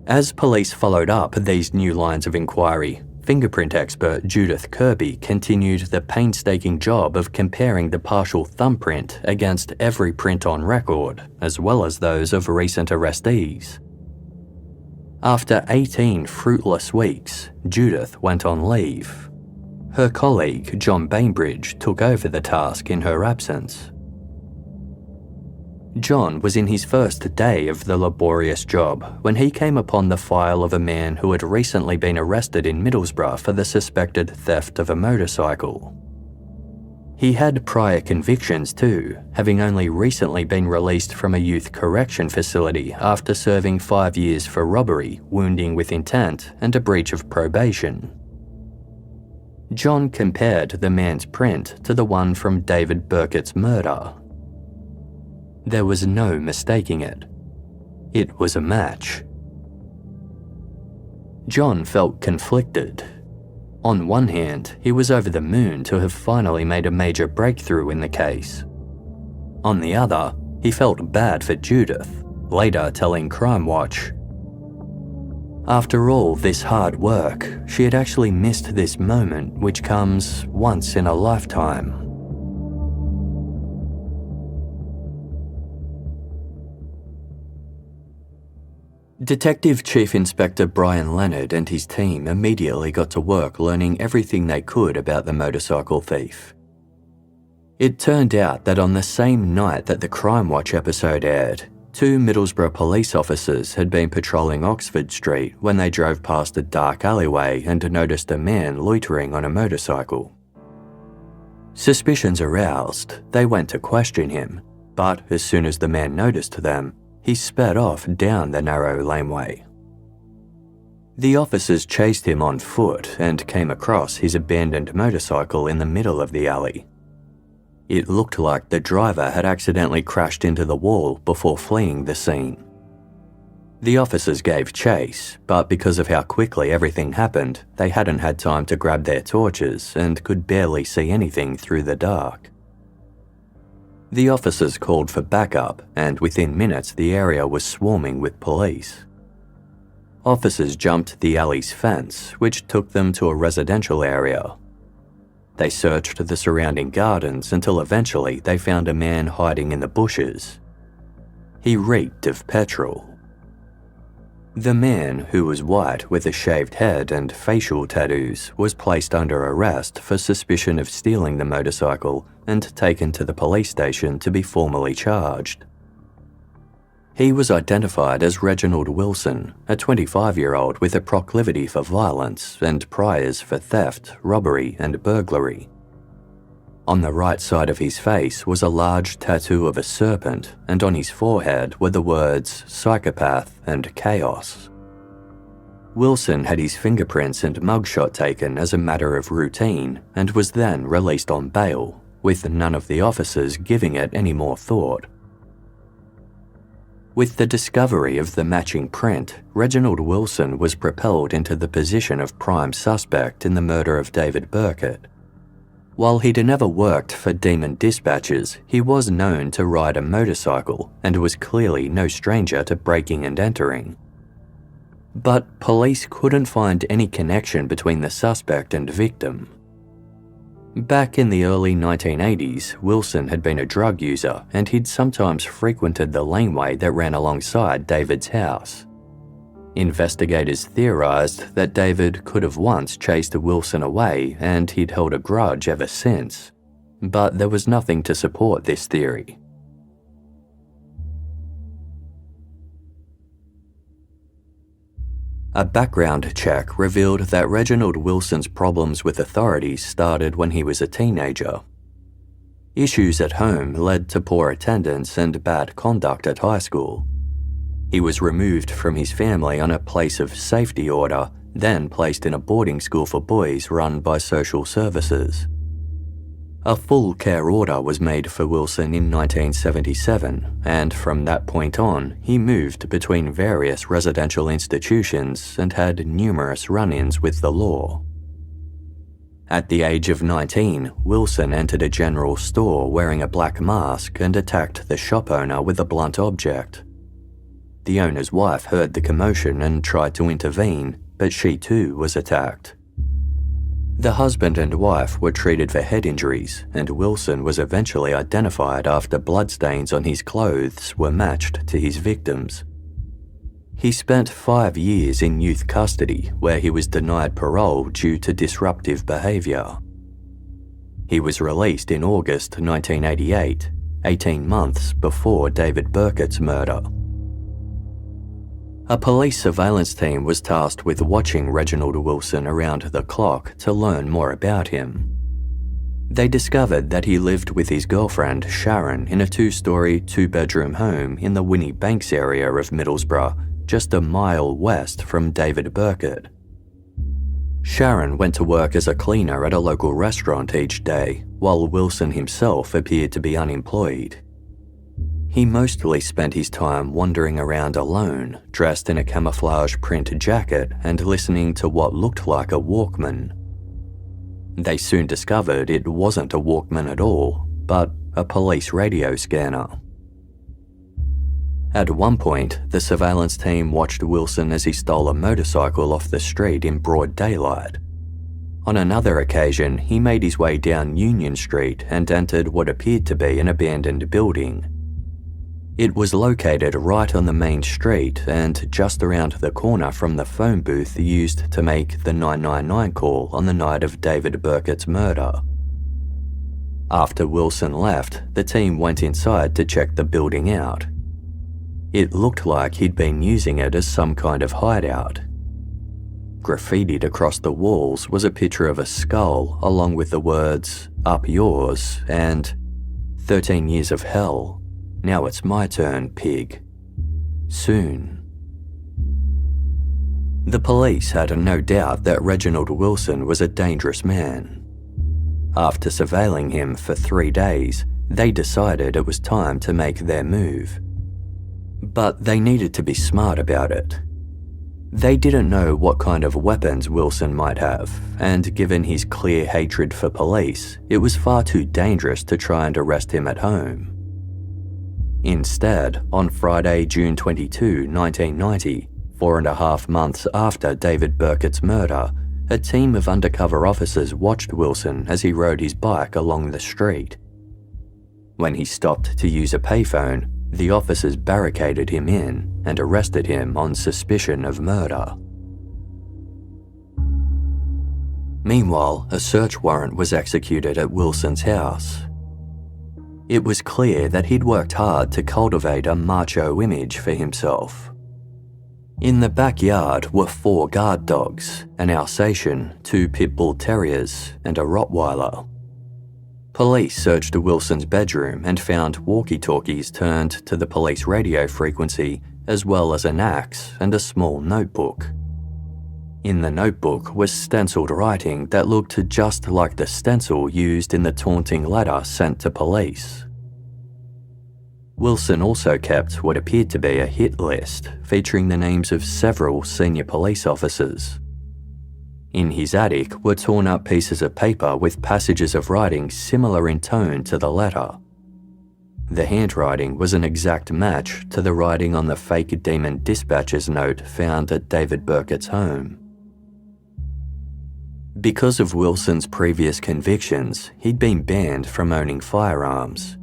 [SPEAKER 1] As police followed up these new lines of inquiry, fingerprint expert Judith Kirby continued the painstaking job of comparing the partial thumbprint against every print on record, as well as those of recent arrestees. After 18 fruitless weeks, Judith went on leave. Her colleague, John Bainbridge, took over the task in her absence. John was in his first day of the laborious job when he came upon the file of a man who had recently been arrested in Middlesbrough for the suspected theft of a motorcycle. He had prior convictions too, having only recently been released from a youth correction facility after serving 5 years for robbery, wounding with intent, and a breach of probation. John compared the man's print to the one from David Birkett's murder. There was no mistaking it. It was a match. John felt conflicted. On one hand, he was over the moon to have finally made a major breakthrough in the case. On the other, he felt bad for Judith, later telling Crime Watch, "After all this hard work, she had actually missed this moment which comes once in a lifetime." Detective Chief Inspector Brian Leonard and his team immediately got to work learning everything they could about the motorcycle thief. It turned out that on the same night that the Crime Watch episode aired, 2 Middlesbrough police officers had been patrolling Oxford Street when they drove past a dark alleyway and noticed a man loitering on a motorcycle. Suspicions aroused, they went to question him, but as soon as the man noticed them, he sped off down the narrow laneway. The officers chased him on foot and came across his abandoned motorcycle in the middle of the alley. It looked like the driver had accidentally crashed into the wall before fleeing the scene. The officers gave chase, but because of how quickly everything happened, they hadn't had time to grab their torches and could barely see anything through the dark. The officers called for backup, and within minutes the area was swarming with police. Officers jumped the alley's fence, which took them to a residential area. They searched the surrounding gardens until eventually they found a man hiding in the bushes. He reeked of petrol. The man, who was white with a shaved head and facial tattoos, was placed under arrest for suspicion of stealing the motorcycle and taken to the police station to be formally charged. He was identified as Reginald Wilson, a 25-year-old with a proclivity for violence and priors for theft, robbery, and burglary. On the right side of his face was a large tattoo of a serpent, and on his forehead were the words psychopath and chaos. Wilson had his fingerprints and mugshot taken as a matter of routine and was then released on bail, with none of the officers giving it any more thought. With the discovery of the matching print, Reginald Wilson was propelled into the position of prime suspect in the murder of David Birkett. While he'd never worked for Demon Dispatches, he was known to ride a motorcycle and was clearly no stranger to breaking and entering. But police couldn't find any connection between the suspect and victim. Back in the early 1980s, Wilson had been a drug user and he'd sometimes frequented the laneway that ran alongside David's house. Investigators theorized that David could have once chased Wilson away and he'd held a grudge ever since, but there was nothing to support this theory. A background check revealed that Reginald Wilson's problems with authorities started when he was a teenager. Issues at home led to poor attendance and bad conduct at high school. He was removed from his family on a place of safety order, then placed in a boarding school for boys run by social services. A full care order was made for Wilson in 1977, and from that point on, he moved between various residential institutions and had numerous run-ins with the law. At the age of 19, Wilson entered a general store wearing a black mask and attacked the shop owner with a blunt object. The owner's wife heard the commotion and tried to intervene, but she too was attacked. The husband and wife were treated for head injuries, and Wilson was eventually identified after bloodstains on his clothes were matched to his victims. He spent 5 years in youth custody, where he was denied parole due to disruptive behaviour. He was released in August 1988, 18 months before David Birkett's murder. A police surveillance team was tasked with watching Reginald Wilson around the clock to learn more about him. They discovered that he lived with his girlfriend Sharon in a 2-story, 2-bedroom home in the Winnie Banks area of Middlesbrough, just a mile west from David Birkett. Sharon went to work as a cleaner at a local restaurant each day, while Wilson himself appeared to be unemployed. He mostly spent his time wandering around alone, dressed in a camouflage print jacket and listening to what looked like a Walkman. They soon discovered it wasn't a Walkman at all, but a police radio scanner. At one point, the surveillance team watched Wilson as he stole a motorcycle off the street in broad daylight. On another occasion, he made his way down Union Street and entered what appeared to be an abandoned building. It was located right on the main street and just around the corner from the phone booth used to make the 999 call on the night of David Birkett's murder. After Wilson left, the team went inside to check the building out. It looked like he'd been using it as some kind of hideout. Graffitied across the walls was a picture of a skull along with the words, "Up yours," and 13 years of hell. Now it's my turn, pig. Soon. The police had no doubt that Reginald Wilson was a dangerous man. After surveilling him for 3 days, they decided it was time to make their move. But they needed to be smart about it. They didn't know what kind of weapons Wilson might have, and given his clear hatred for police, it was far too dangerous to try and arrest him at home. Instead, on Friday, June 22, 1990, 4.5 months after David Birkett's murder, a team of undercover officers watched Wilson as he rode his bike along the street. When he stopped to use a payphone, the officers barricaded him in and arrested him on suspicion of murder. Meanwhile, a search warrant was executed at Wilson's house. It was clear that he'd worked hard to cultivate a macho image for himself. In the backyard were 4 guard dogs, an Alsatian, 2 pit bull terriers, and a Rottweiler. Police searched Wilson's bedroom and found walkie-talkies turned to the police radio frequency, as well as an axe and a small notebook. In the notebook was stenciled writing that looked just like the stencil used in the taunting letter sent to police. Wilson also kept what appeared to be a hit list featuring the names of several senior police officers. In his attic were torn up pieces of paper with passages of writing similar in tone to the letter. The handwriting was an exact match to the writing on the fake Demon Dispatcher's note found at David Birkett's home. Because of Wilson's previous convictions, he'd been banned from owning firearms.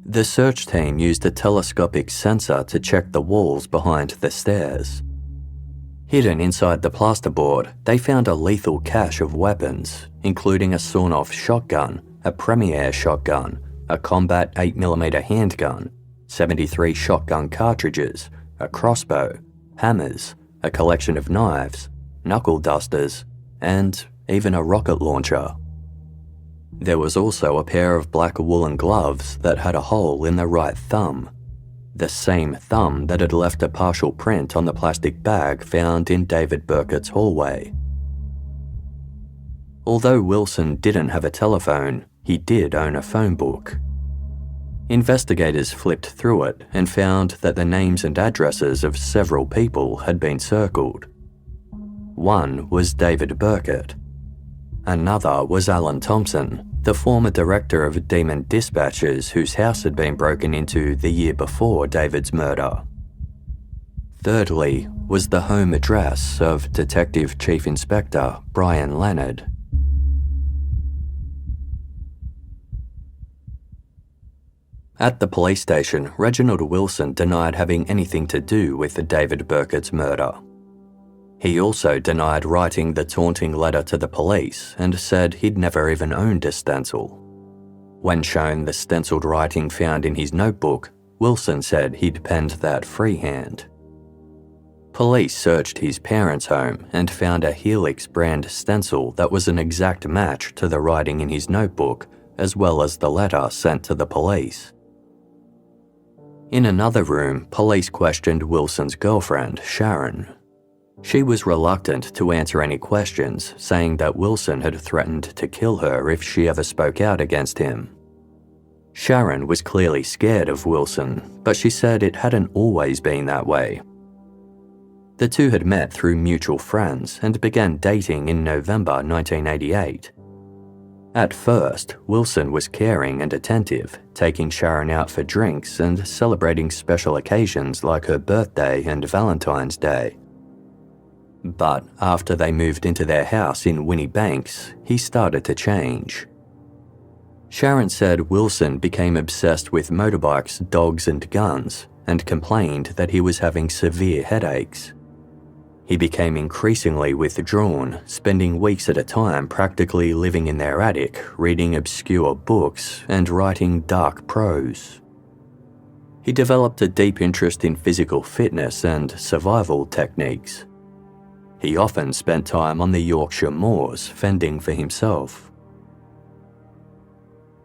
[SPEAKER 1] The search team used a telescopic sensor to check the walls behind the stairs. Hidden inside the plasterboard, they found a lethal cache of weapons, including a sawn-off shotgun, a Premier shotgun, a combat 8mm handgun, 73 shotgun cartridges, a crossbow, hammers, a collection of knives, knuckle dusters, and even a rocket launcher. There was also a pair of black woolen gloves that had a hole in the right thumb, the same thumb that had left a partial print on the plastic bag found in David Birkett's hallway. Although Wilson didn't have a telephone, he did own a phone book. Investigators flipped through it and found that the names and addresses of several people had been circled. One was David Birkett. Another was Alan Thompson, the former director of Demon Dispatchers whose house had been broken into the year before David's murder. Thirdly was the home address of Detective Chief Inspector Brian Leonard. At the police station, Reginald Wilson denied having anything to do with David Birkett's murder. He also denied writing the taunting letter to the police and said he'd never even owned a stencil. When shown the stenciled writing found in his notebook, Wilson said he'd penned that freehand. Police searched his parents' home and found a Helix brand stencil that was an exact match to the writing in his notebook, as well as the letter sent to the police. In another room, police questioned Wilson's girlfriend, Sharon. She was reluctant to answer any questions, saying that Wilson had threatened to kill her if she ever spoke out against him. Sharon was clearly scared of Wilson, but she said it hadn't always been that way. The two had met through mutual friends and began dating in November 1988. At first, Wilson was caring and attentive, taking Sharon out for drinks and celebrating special occasions like her birthday and Valentine's Day. But after they moved into their house in Winnie Banks, he started to change. Sharon said Wilson became obsessed with motorbikes, dogs and guns, and complained that he was having severe headaches. He became increasingly withdrawn, spending weeks at a time practically living in their attic, reading obscure books and writing dark prose. He developed a deep interest in physical fitness and survival techniques. He often spent time on the Yorkshire moors, fending for himself.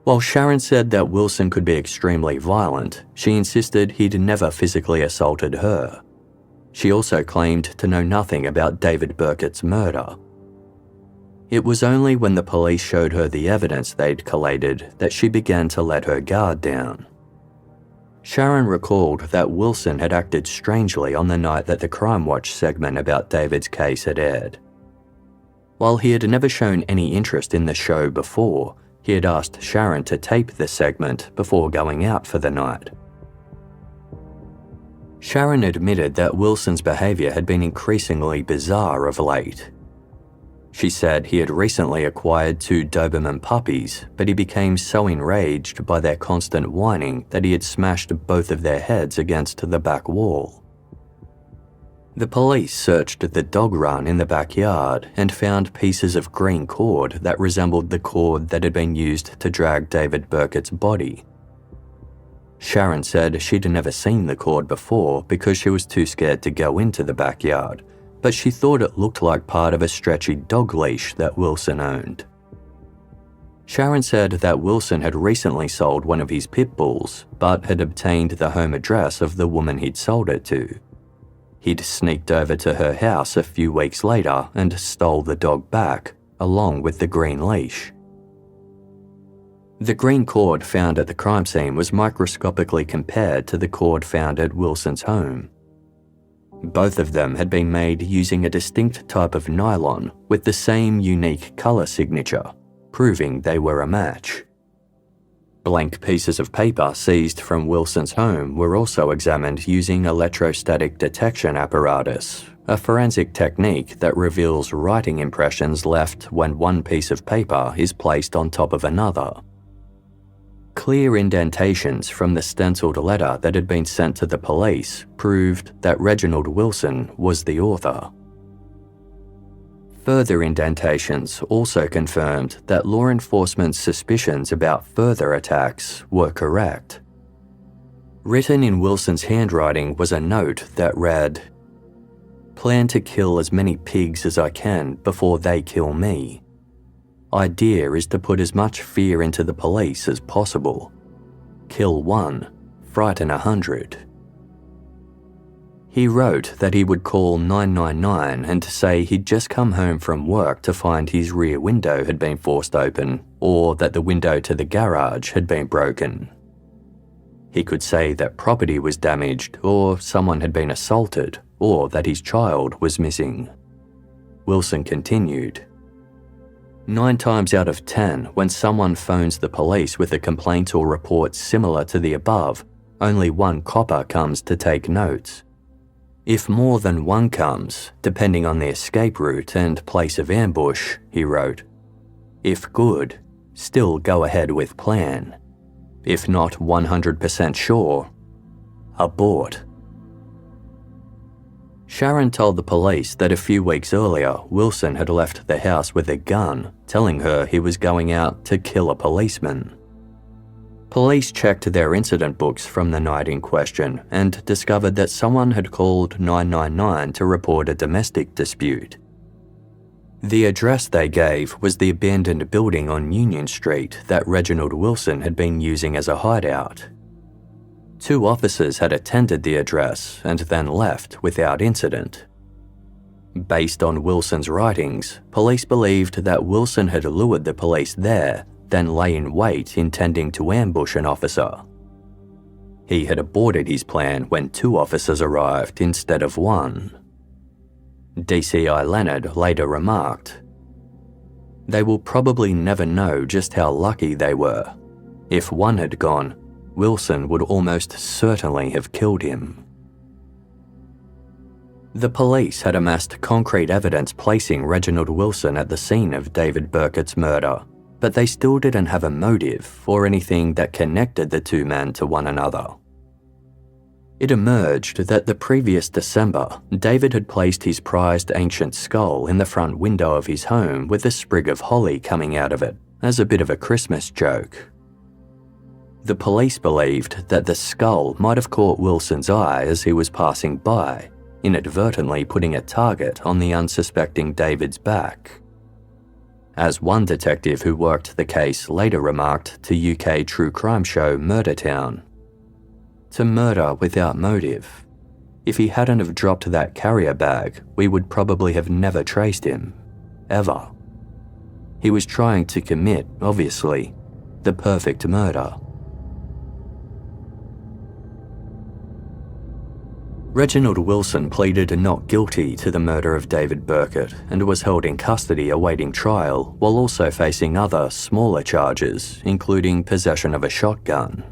[SPEAKER 1] While Sharon said that Wilson could be extremely violent, she insisted he'd never physically assaulted her. She also claimed to know nothing about David Birkett's murder. It was only when the police showed her the evidence they'd collated that she began to let her guard down. Sharon recalled that Wilson had acted strangely on the night that the Crime Watch segment about David's case had aired. While he had never shown any interest in the show before, he had asked Sharon to tape the segment before going out for the night. Sharon admitted that Wilson's behaviour had been increasingly bizarre of late. She said he had recently acquired 2 Doberman puppies, but he became so enraged by their constant whining that he had smashed both of their heads against the back wall. The police searched the dog run in the backyard and found pieces of green cord that resembled the cord that had been used to drag David Birkett's body. Sharon said she'd never seen the cord before because she was too scared to go into the backyard, but she thought it looked like part of a stretchy dog leash that Wilson owned. Sharon said that Wilson had recently sold one of his pit bulls, but had obtained the home address of the woman he'd sold it to. He'd sneaked over to her house a few weeks later and stole the dog back, along with the green leash. The green cord found at the crime scene was microscopically compared to the cord found at Wilson's home. Both of them had been made using a distinct type of nylon with the same unique colour signature, proving they were a match. Blank pieces of paper seized from Wilson's home were also examined using electrostatic detection apparatus, a forensic technique that reveals writing impressions left when one piece of paper is placed on top of another. Clear indentations from the stenciled letter that had been sent to the police proved that Reginald Wilson was the author. Further indentations also confirmed that law enforcement's suspicions about further attacks were correct. Written in Wilson's handwriting was a note that read, "Plan to kill as many pigs as I can before they kill me. Idea is to put as much fear into the police as possible. Kill 1, frighten 100. He wrote that he would call 999 and say he'd just come home from work to find his rear window had been forced open or that the window to the garage had been broken. He could say that property was damaged or someone had been assaulted or that his child was missing." Wilson continued, 9 times out of 10, when someone phones the police with a complaint or report similar to the above, only one copper comes to take notes. If more than one comes, depending on the escape route and place of ambush, he wrote, if good, still go ahead with plan. If not 100% sure, abort. Sharon told the police that a few weeks earlier, Wilson had left the house with a gun, telling her he was going out to kill a policeman. Police checked their incident books from the night in question and discovered that someone had called 999 to report a domestic dispute. The address they gave was the abandoned building on Union Street that Reginald Wilson had been using as a hideout. 2 officers had attended the address and then left without incident. Based on Wilson's writings, police believed that Wilson had lured the police there, then lay in wait intending to ambush an officer. He had aborted his plan when 2 officers arrived instead of 1. DCI Leonard later remarked, "They will probably never know just how lucky they were. If one had gone, Wilson would almost certainly have killed him." The police had amassed concrete evidence placing Reginald Wilson at the scene of David Birkett's murder, but they still didn't have a motive or anything that connected the 2 men to one another. It emerged that the previous December, David had placed his prized ancient skull in the front window of his home with a sprig of holly coming out of it, as a bit of a Christmas joke. The police believed that the skull might have caught Wilson's eye as he was passing by, inadvertently putting a target on the unsuspecting David's back. As one detective who worked the case later remarked to UK true crime show Murder Town, "To murder without motive. If he hadn't have dropped that carrier bag, we would probably have never traced him. Ever. He was trying to commit, obviously, the perfect murder." Reginald Wilson pleaded not guilty to the murder of David Birkett and was held in custody awaiting trial while also facing other, smaller charges, including possession of a shotgun.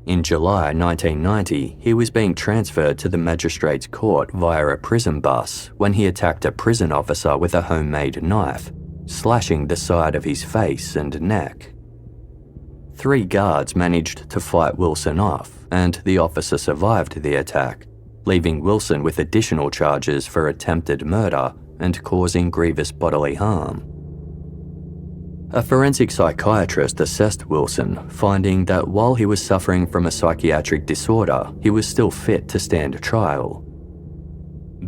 [SPEAKER 1] In July 1990, he was being transferred to the magistrate's court via a prison bus when he attacked a prison officer with a homemade knife, slashing the side of his face and neck. 3 guards managed to fight Wilson off, and the officer survived the attack, leaving Wilson with additional charges for attempted murder and causing grievous bodily harm. A forensic psychiatrist assessed Wilson, finding that while he was suffering from a psychiatric disorder, he was still fit to stand trial.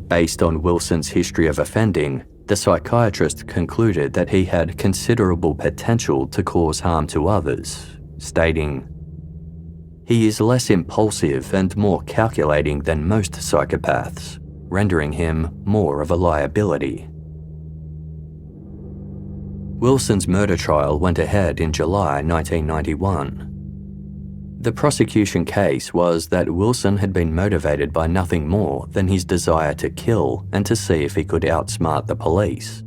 [SPEAKER 1] Based on Wilson's history of offending, the psychiatrist concluded that he had considerable potential to cause harm to others, stating, "He is less impulsive and more calculating than most psychopaths, rendering him more of a liability." Wilson's murder trial went ahead in July 1991. The prosecution case was that Wilson had been motivated by nothing more than his desire to kill and to see if he could outsmart the police.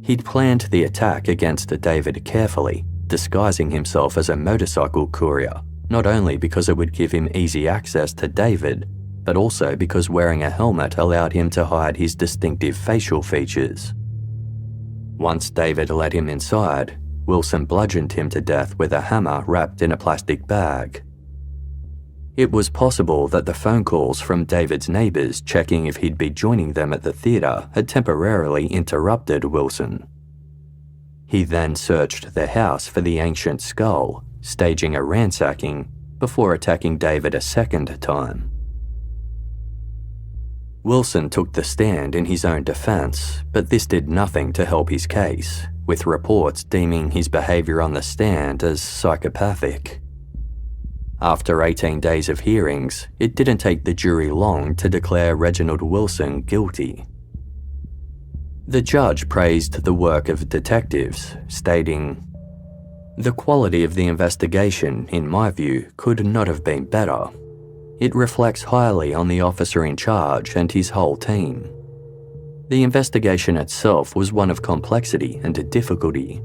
[SPEAKER 1] He'd planned the attack against David carefully, disguising himself as a motorcycle courier, not only because it would give him easy access to David, but also because wearing a helmet allowed him to hide his distinctive facial features. Once David let him inside, Wilson bludgeoned him to death with a hammer wrapped in a plastic bag. It was possible that the phone calls from David's neighbours checking if he'd be joining them at the theatre had temporarily interrupted Wilson. He then searched the house for the ancient skull, staging a ransacking before attacking David a second time. Wilson took the stand in his own defence, but this did nothing to help his case, with reports deeming his behaviour on the stand as psychopathic. After 18 days of hearings, it didn't take the jury long to declare Reginald Wilson guilty. The judge praised the work of detectives, stating, "The quality of the investigation, in my view, could not have been better. It reflects highly on the officer in charge and his whole team. The investigation itself was one of complexity and difficulty.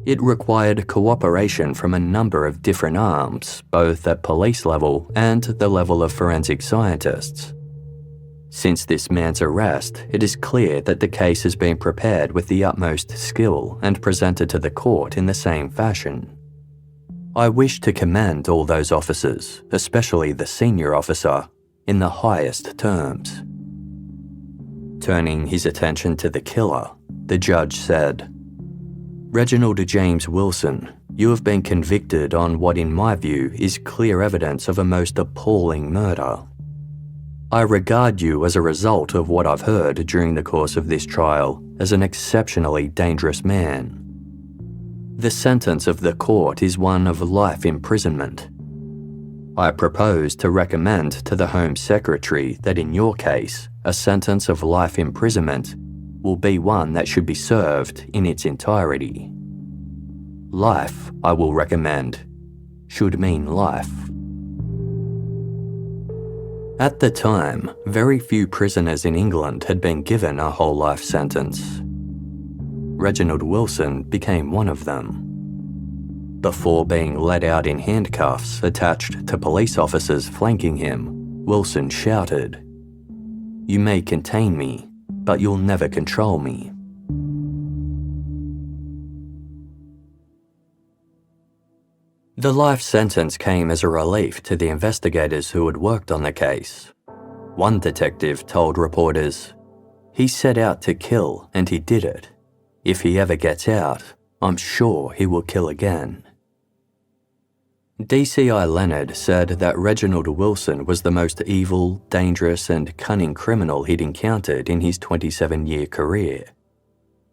[SPEAKER 1] It required cooperation from a number of different arms, both at police level and the level of forensic scientists. Since this man's arrest, it is clear that the case has been prepared with the utmost skill and presented to the court in the same fashion. I wish to commend all those officers, especially the senior officer, in the highest terms." Turning his attention to the killer, the judge said, Reginald James Wilson, you have been convicted on what in my view is clear evidence of a most appalling murder. I regard you as a result of what I've heard during the course of this trial as an exceptionally dangerous man. The sentence of the court is one of life imprisonment. I propose to recommend to the Home Secretary that in your case, a sentence of life imprisonment will be one that should be served in its entirety. Life, I will recommend, should mean life. At the time, very few prisoners in England had been given a whole life sentence. Reginald Wilson became one of them. Before being led out in handcuffs attached to police officers flanking him, Wilson shouted, "You may contain me, but you'll never control me." The life sentence came as a relief to the investigators who had worked on the case. One detective told reporters, "He set out to kill and he did it. If he ever gets out, I'm sure he will kill again." DCI Leonard said that Reginald Wilson was the most evil, dangerous and cunning criminal he'd encountered in his 27-year career.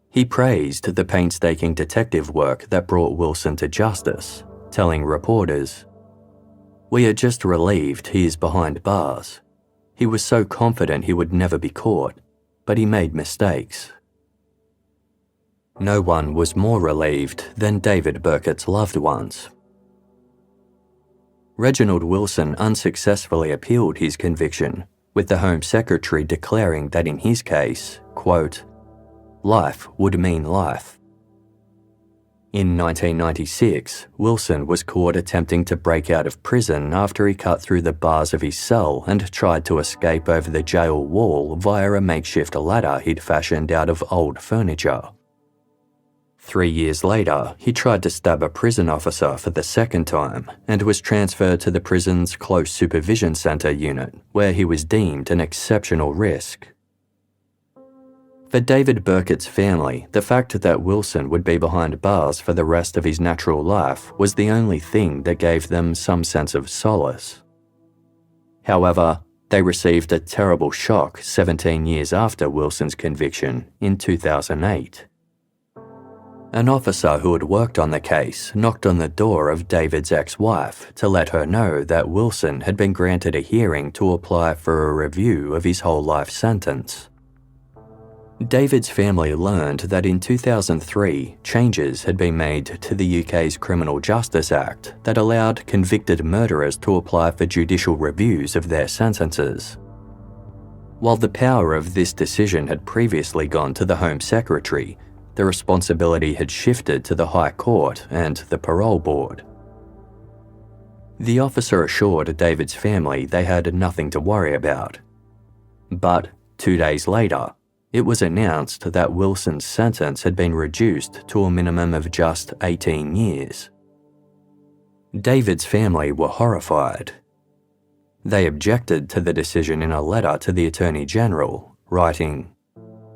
[SPEAKER 1] He praised the painstaking detective work that brought Wilson to justice, telling reporters, "We are just relieved he is behind bars. He was so confident he would never be caught, but he made mistakes." No one was more relieved than David Birkett's loved ones. Reginald Wilson unsuccessfully appealed his conviction, with the Home Secretary declaring that in his case, quote, "life would mean life." In 1996, Wilson was caught attempting to break out of prison after he cut through the bars of his cell and tried to escape over the jail wall via a makeshift ladder he'd fashioned out of old furniture. 3 years later, he tried to stab a prison officer for the second time and was transferred to the prison's Close Supervision Centre unit, where he was deemed an exceptional risk. For David Birkett's family, the fact that Wilson would be behind bars for the rest of his natural life was the only thing that gave them some sense of solace. However, they received a terrible shock 17 years after Wilson's conviction in 2008. An officer who had worked on the case knocked on the door of David's ex-wife to let her know that Wilson had been granted a hearing to apply for a review of his whole life sentence. David's family learned that in 2003, changes had been made to the UK's Criminal Justice Act that allowed convicted murderers to apply for judicial reviews of their sentences. While the power of this decision had previously gone to the Home Secretary, the responsibility had shifted to the High Court and the Parole Board. The officer assured David's family they had nothing to worry about. But 2 days later, it was announced that Wilson's sentence had been reduced to a minimum of just 18 years. David's family were horrified. They objected to the decision in a letter to the Attorney General, writing,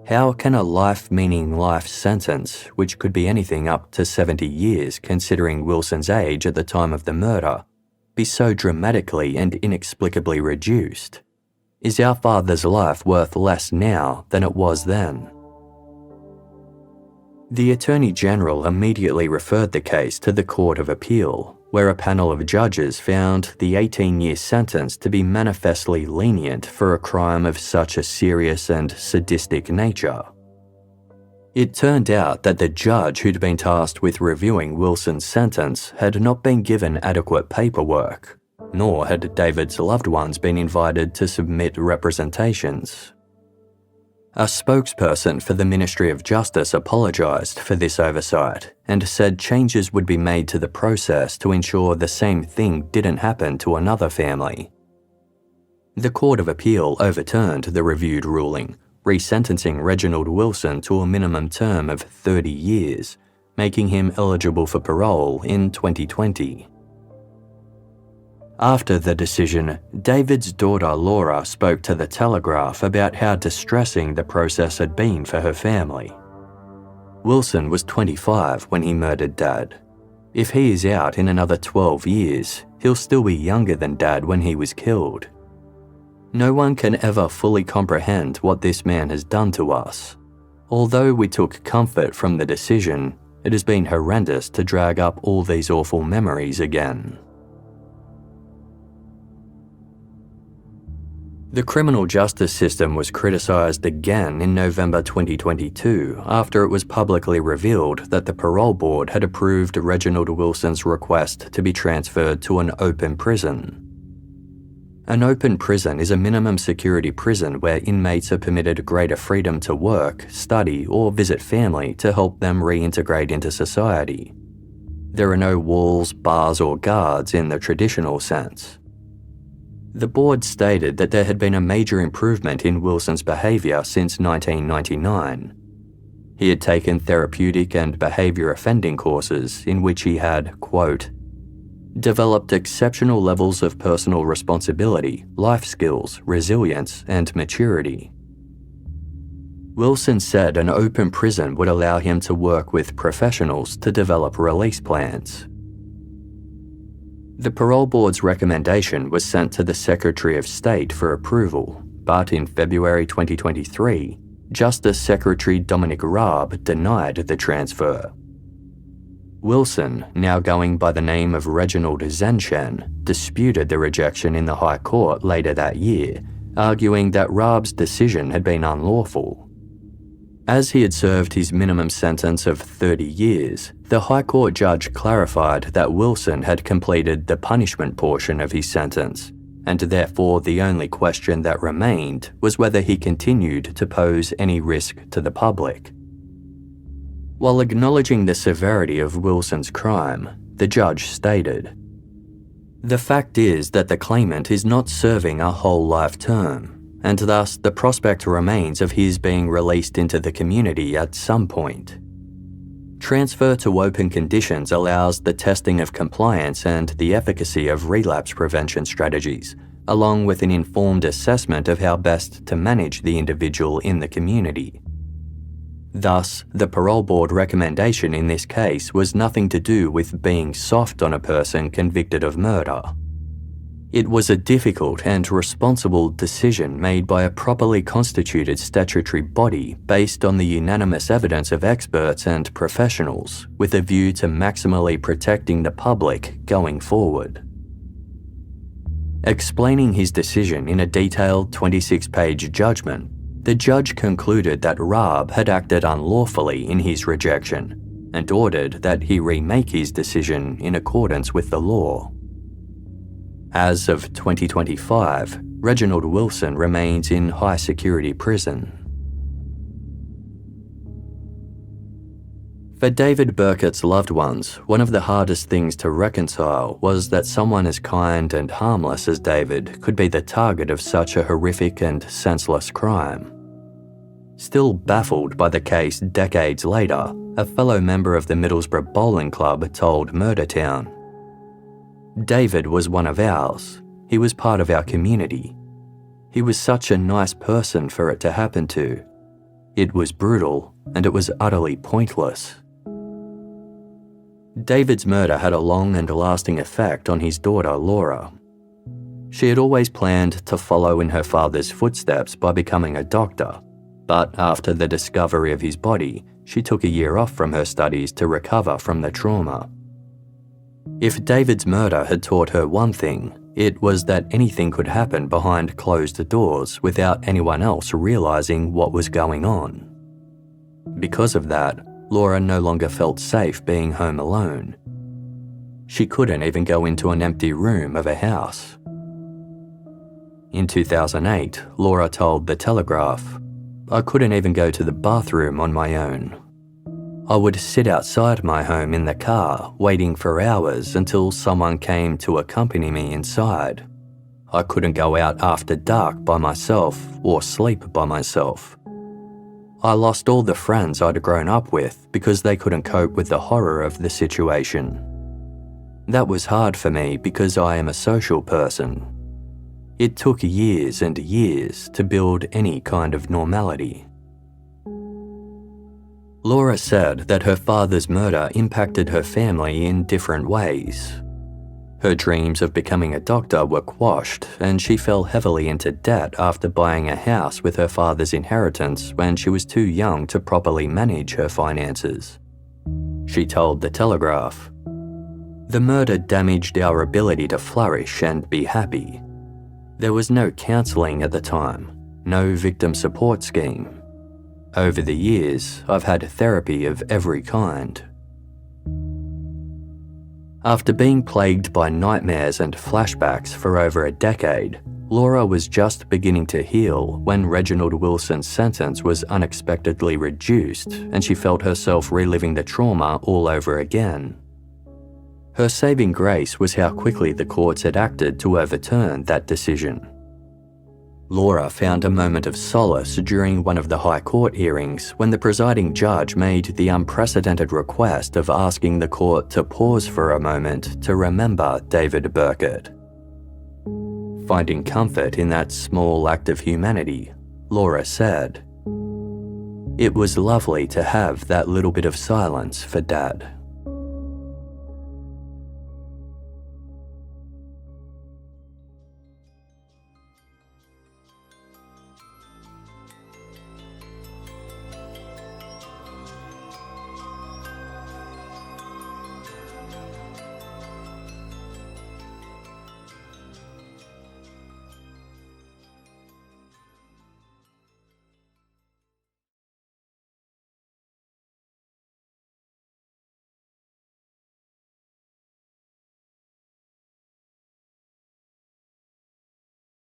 [SPEAKER 1] "How can a life-meaning life sentence, which could be anything up to 70 years considering Wilson's age at the time of the murder, be so dramatically and inexplicably reduced? Is our father's life worth less now than it was then?" The Attorney General immediately referred the case to the Court of Appeal, where a panel of judges found the 18-year sentence to be manifestly lenient for a crime of such a serious and sadistic nature. It turned out that the judge who'd been tasked with reviewing Wilson's sentence had not been given adequate paperwork, nor had David's loved ones been invited to submit representations. A spokesperson for the Ministry of Justice apologised for this oversight and said changes would be made to the process to ensure the same thing didn't happen to another family. The Court of Appeal overturned the reviewed ruling, resentencing Reginald Wilson to a minimum term of 30 years, making him eligible for parole in 2020. After the decision, David's daughter Laura spoke to The Telegraph about how distressing the process had been for her family. Wilson was 25 when he murdered Dad. If he is out in another 12 years, he'll still be younger than Dad when he was killed. No one can ever fully comprehend what this man has done to us. Although we took comfort from the decision, it has been horrendous to drag up all these awful memories again. The criminal justice system was criticised again in November 2022 after it was publicly revealed that the parole board had approved Reginald Wilson's request to be transferred to an open prison. An open prison is a minimum security prison where inmates are permitted greater freedom to work, study, or visit family to help them reintegrate into society. There are no walls, bars, or guards in the traditional sense. The board stated that there had been a major improvement in Wilson's behaviour since 1999. He had taken therapeutic and behaviour offending courses in which he had, quote, developed exceptional levels of personal responsibility, life skills, resilience, and maturity. Wilson said an open prison would allow him to work with professionals to develop release plans. The parole board's recommendation was sent to the Secretary of State for approval, but in February 2023, Justice Secretary Dominic Raab denied the transfer. Wilson, now going by the name of Reginald Zenchen, disputed the rejection in the High Court later that year, arguing that Raab's decision had been unlawful. As he had served his minimum sentence of 30 years, the High Court judge clarified that Wilson had completed the punishment portion of his sentence, and therefore the only question that remained was whether he continued to pose any risk to the public. While acknowledging the severity of Wilson's crime, the judge stated, "The fact is that the claimant is not serving a whole life term, and thus the prospect remains of his being released into the community at some point. Transfer to open conditions allows the testing of compliance and the efficacy of relapse prevention strategies, along with an informed assessment of how best to manage the individual in the community. Thus, the parole board recommendation in this case was nothing to do with being soft on a person convicted of murder. It was a difficult and responsible decision made by a properly constituted statutory body based on the unanimous evidence of experts and professionals, with a view to maximally protecting the public going forward." Explaining his decision in a detailed 26-page judgment, the judge concluded that Raab had acted unlawfully in his rejection and ordered that he remake his decision in accordance with the law. As of 2025, Reginald Wilson remains in high-security prison. For David Birkett's loved ones, one of the hardest things to reconcile was that someone as kind and harmless as David could be the target of such a horrific and senseless crime. Still baffled by the case decades later, a fellow member of the Middlesbrough Bowling Club told Murdertown, "David was one of ours. He was part of our community. He was such a nice person for it to happen to. It was brutal, and it was utterly pointless." David's murder had a long and lasting effect on his daughter, Laura. She had always planned to follow in her father's footsteps by becoming a doctor, but after the discovery of his body, she took a year off from her studies to recover from the trauma. If David's murder had taught her one thing, it was that anything could happen behind closed doors without anyone else realizing what was going on. Because of that, Laura no longer felt safe being home alone. She couldn't even go into an empty room of a house. In 2008, Laura told The Telegraph, "I couldn't even go to the bathroom on my own. I would sit outside my home in the car, waiting for hours until someone came to accompany me inside. I couldn't go out after dark by myself or sleep by myself. I lost all the friends I'd grown up with because they couldn't cope with the horror of the situation. That was hard for me because I am a social person. It took years and years to build any kind of normality." Laura said that her father's murder impacted her family in different ways. Her dreams of becoming a doctor were quashed, and she fell heavily into debt after buying a house with her father's inheritance when she was too young to properly manage her finances. She told The Telegraph, "The murder damaged our ability to flourish and be happy. There was no counselling at the time, no victim support scheme. Over the years, I've had therapy of every kind." After being plagued by nightmares and flashbacks for over a decade, Laura was just beginning to heal when Reginald Wilson's sentence was unexpectedly reduced, and she felt herself reliving the trauma all over again. Her saving grace was how quickly the courts had acted to overturn that decision. Laura found a moment of solace during one of the High Court hearings when the presiding judge made the unprecedented request of asking the court to pause for a moment to remember David Birkett. Finding comfort in that small act of humanity, Laura said, "It was lovely to have that little bit of silence for Dad."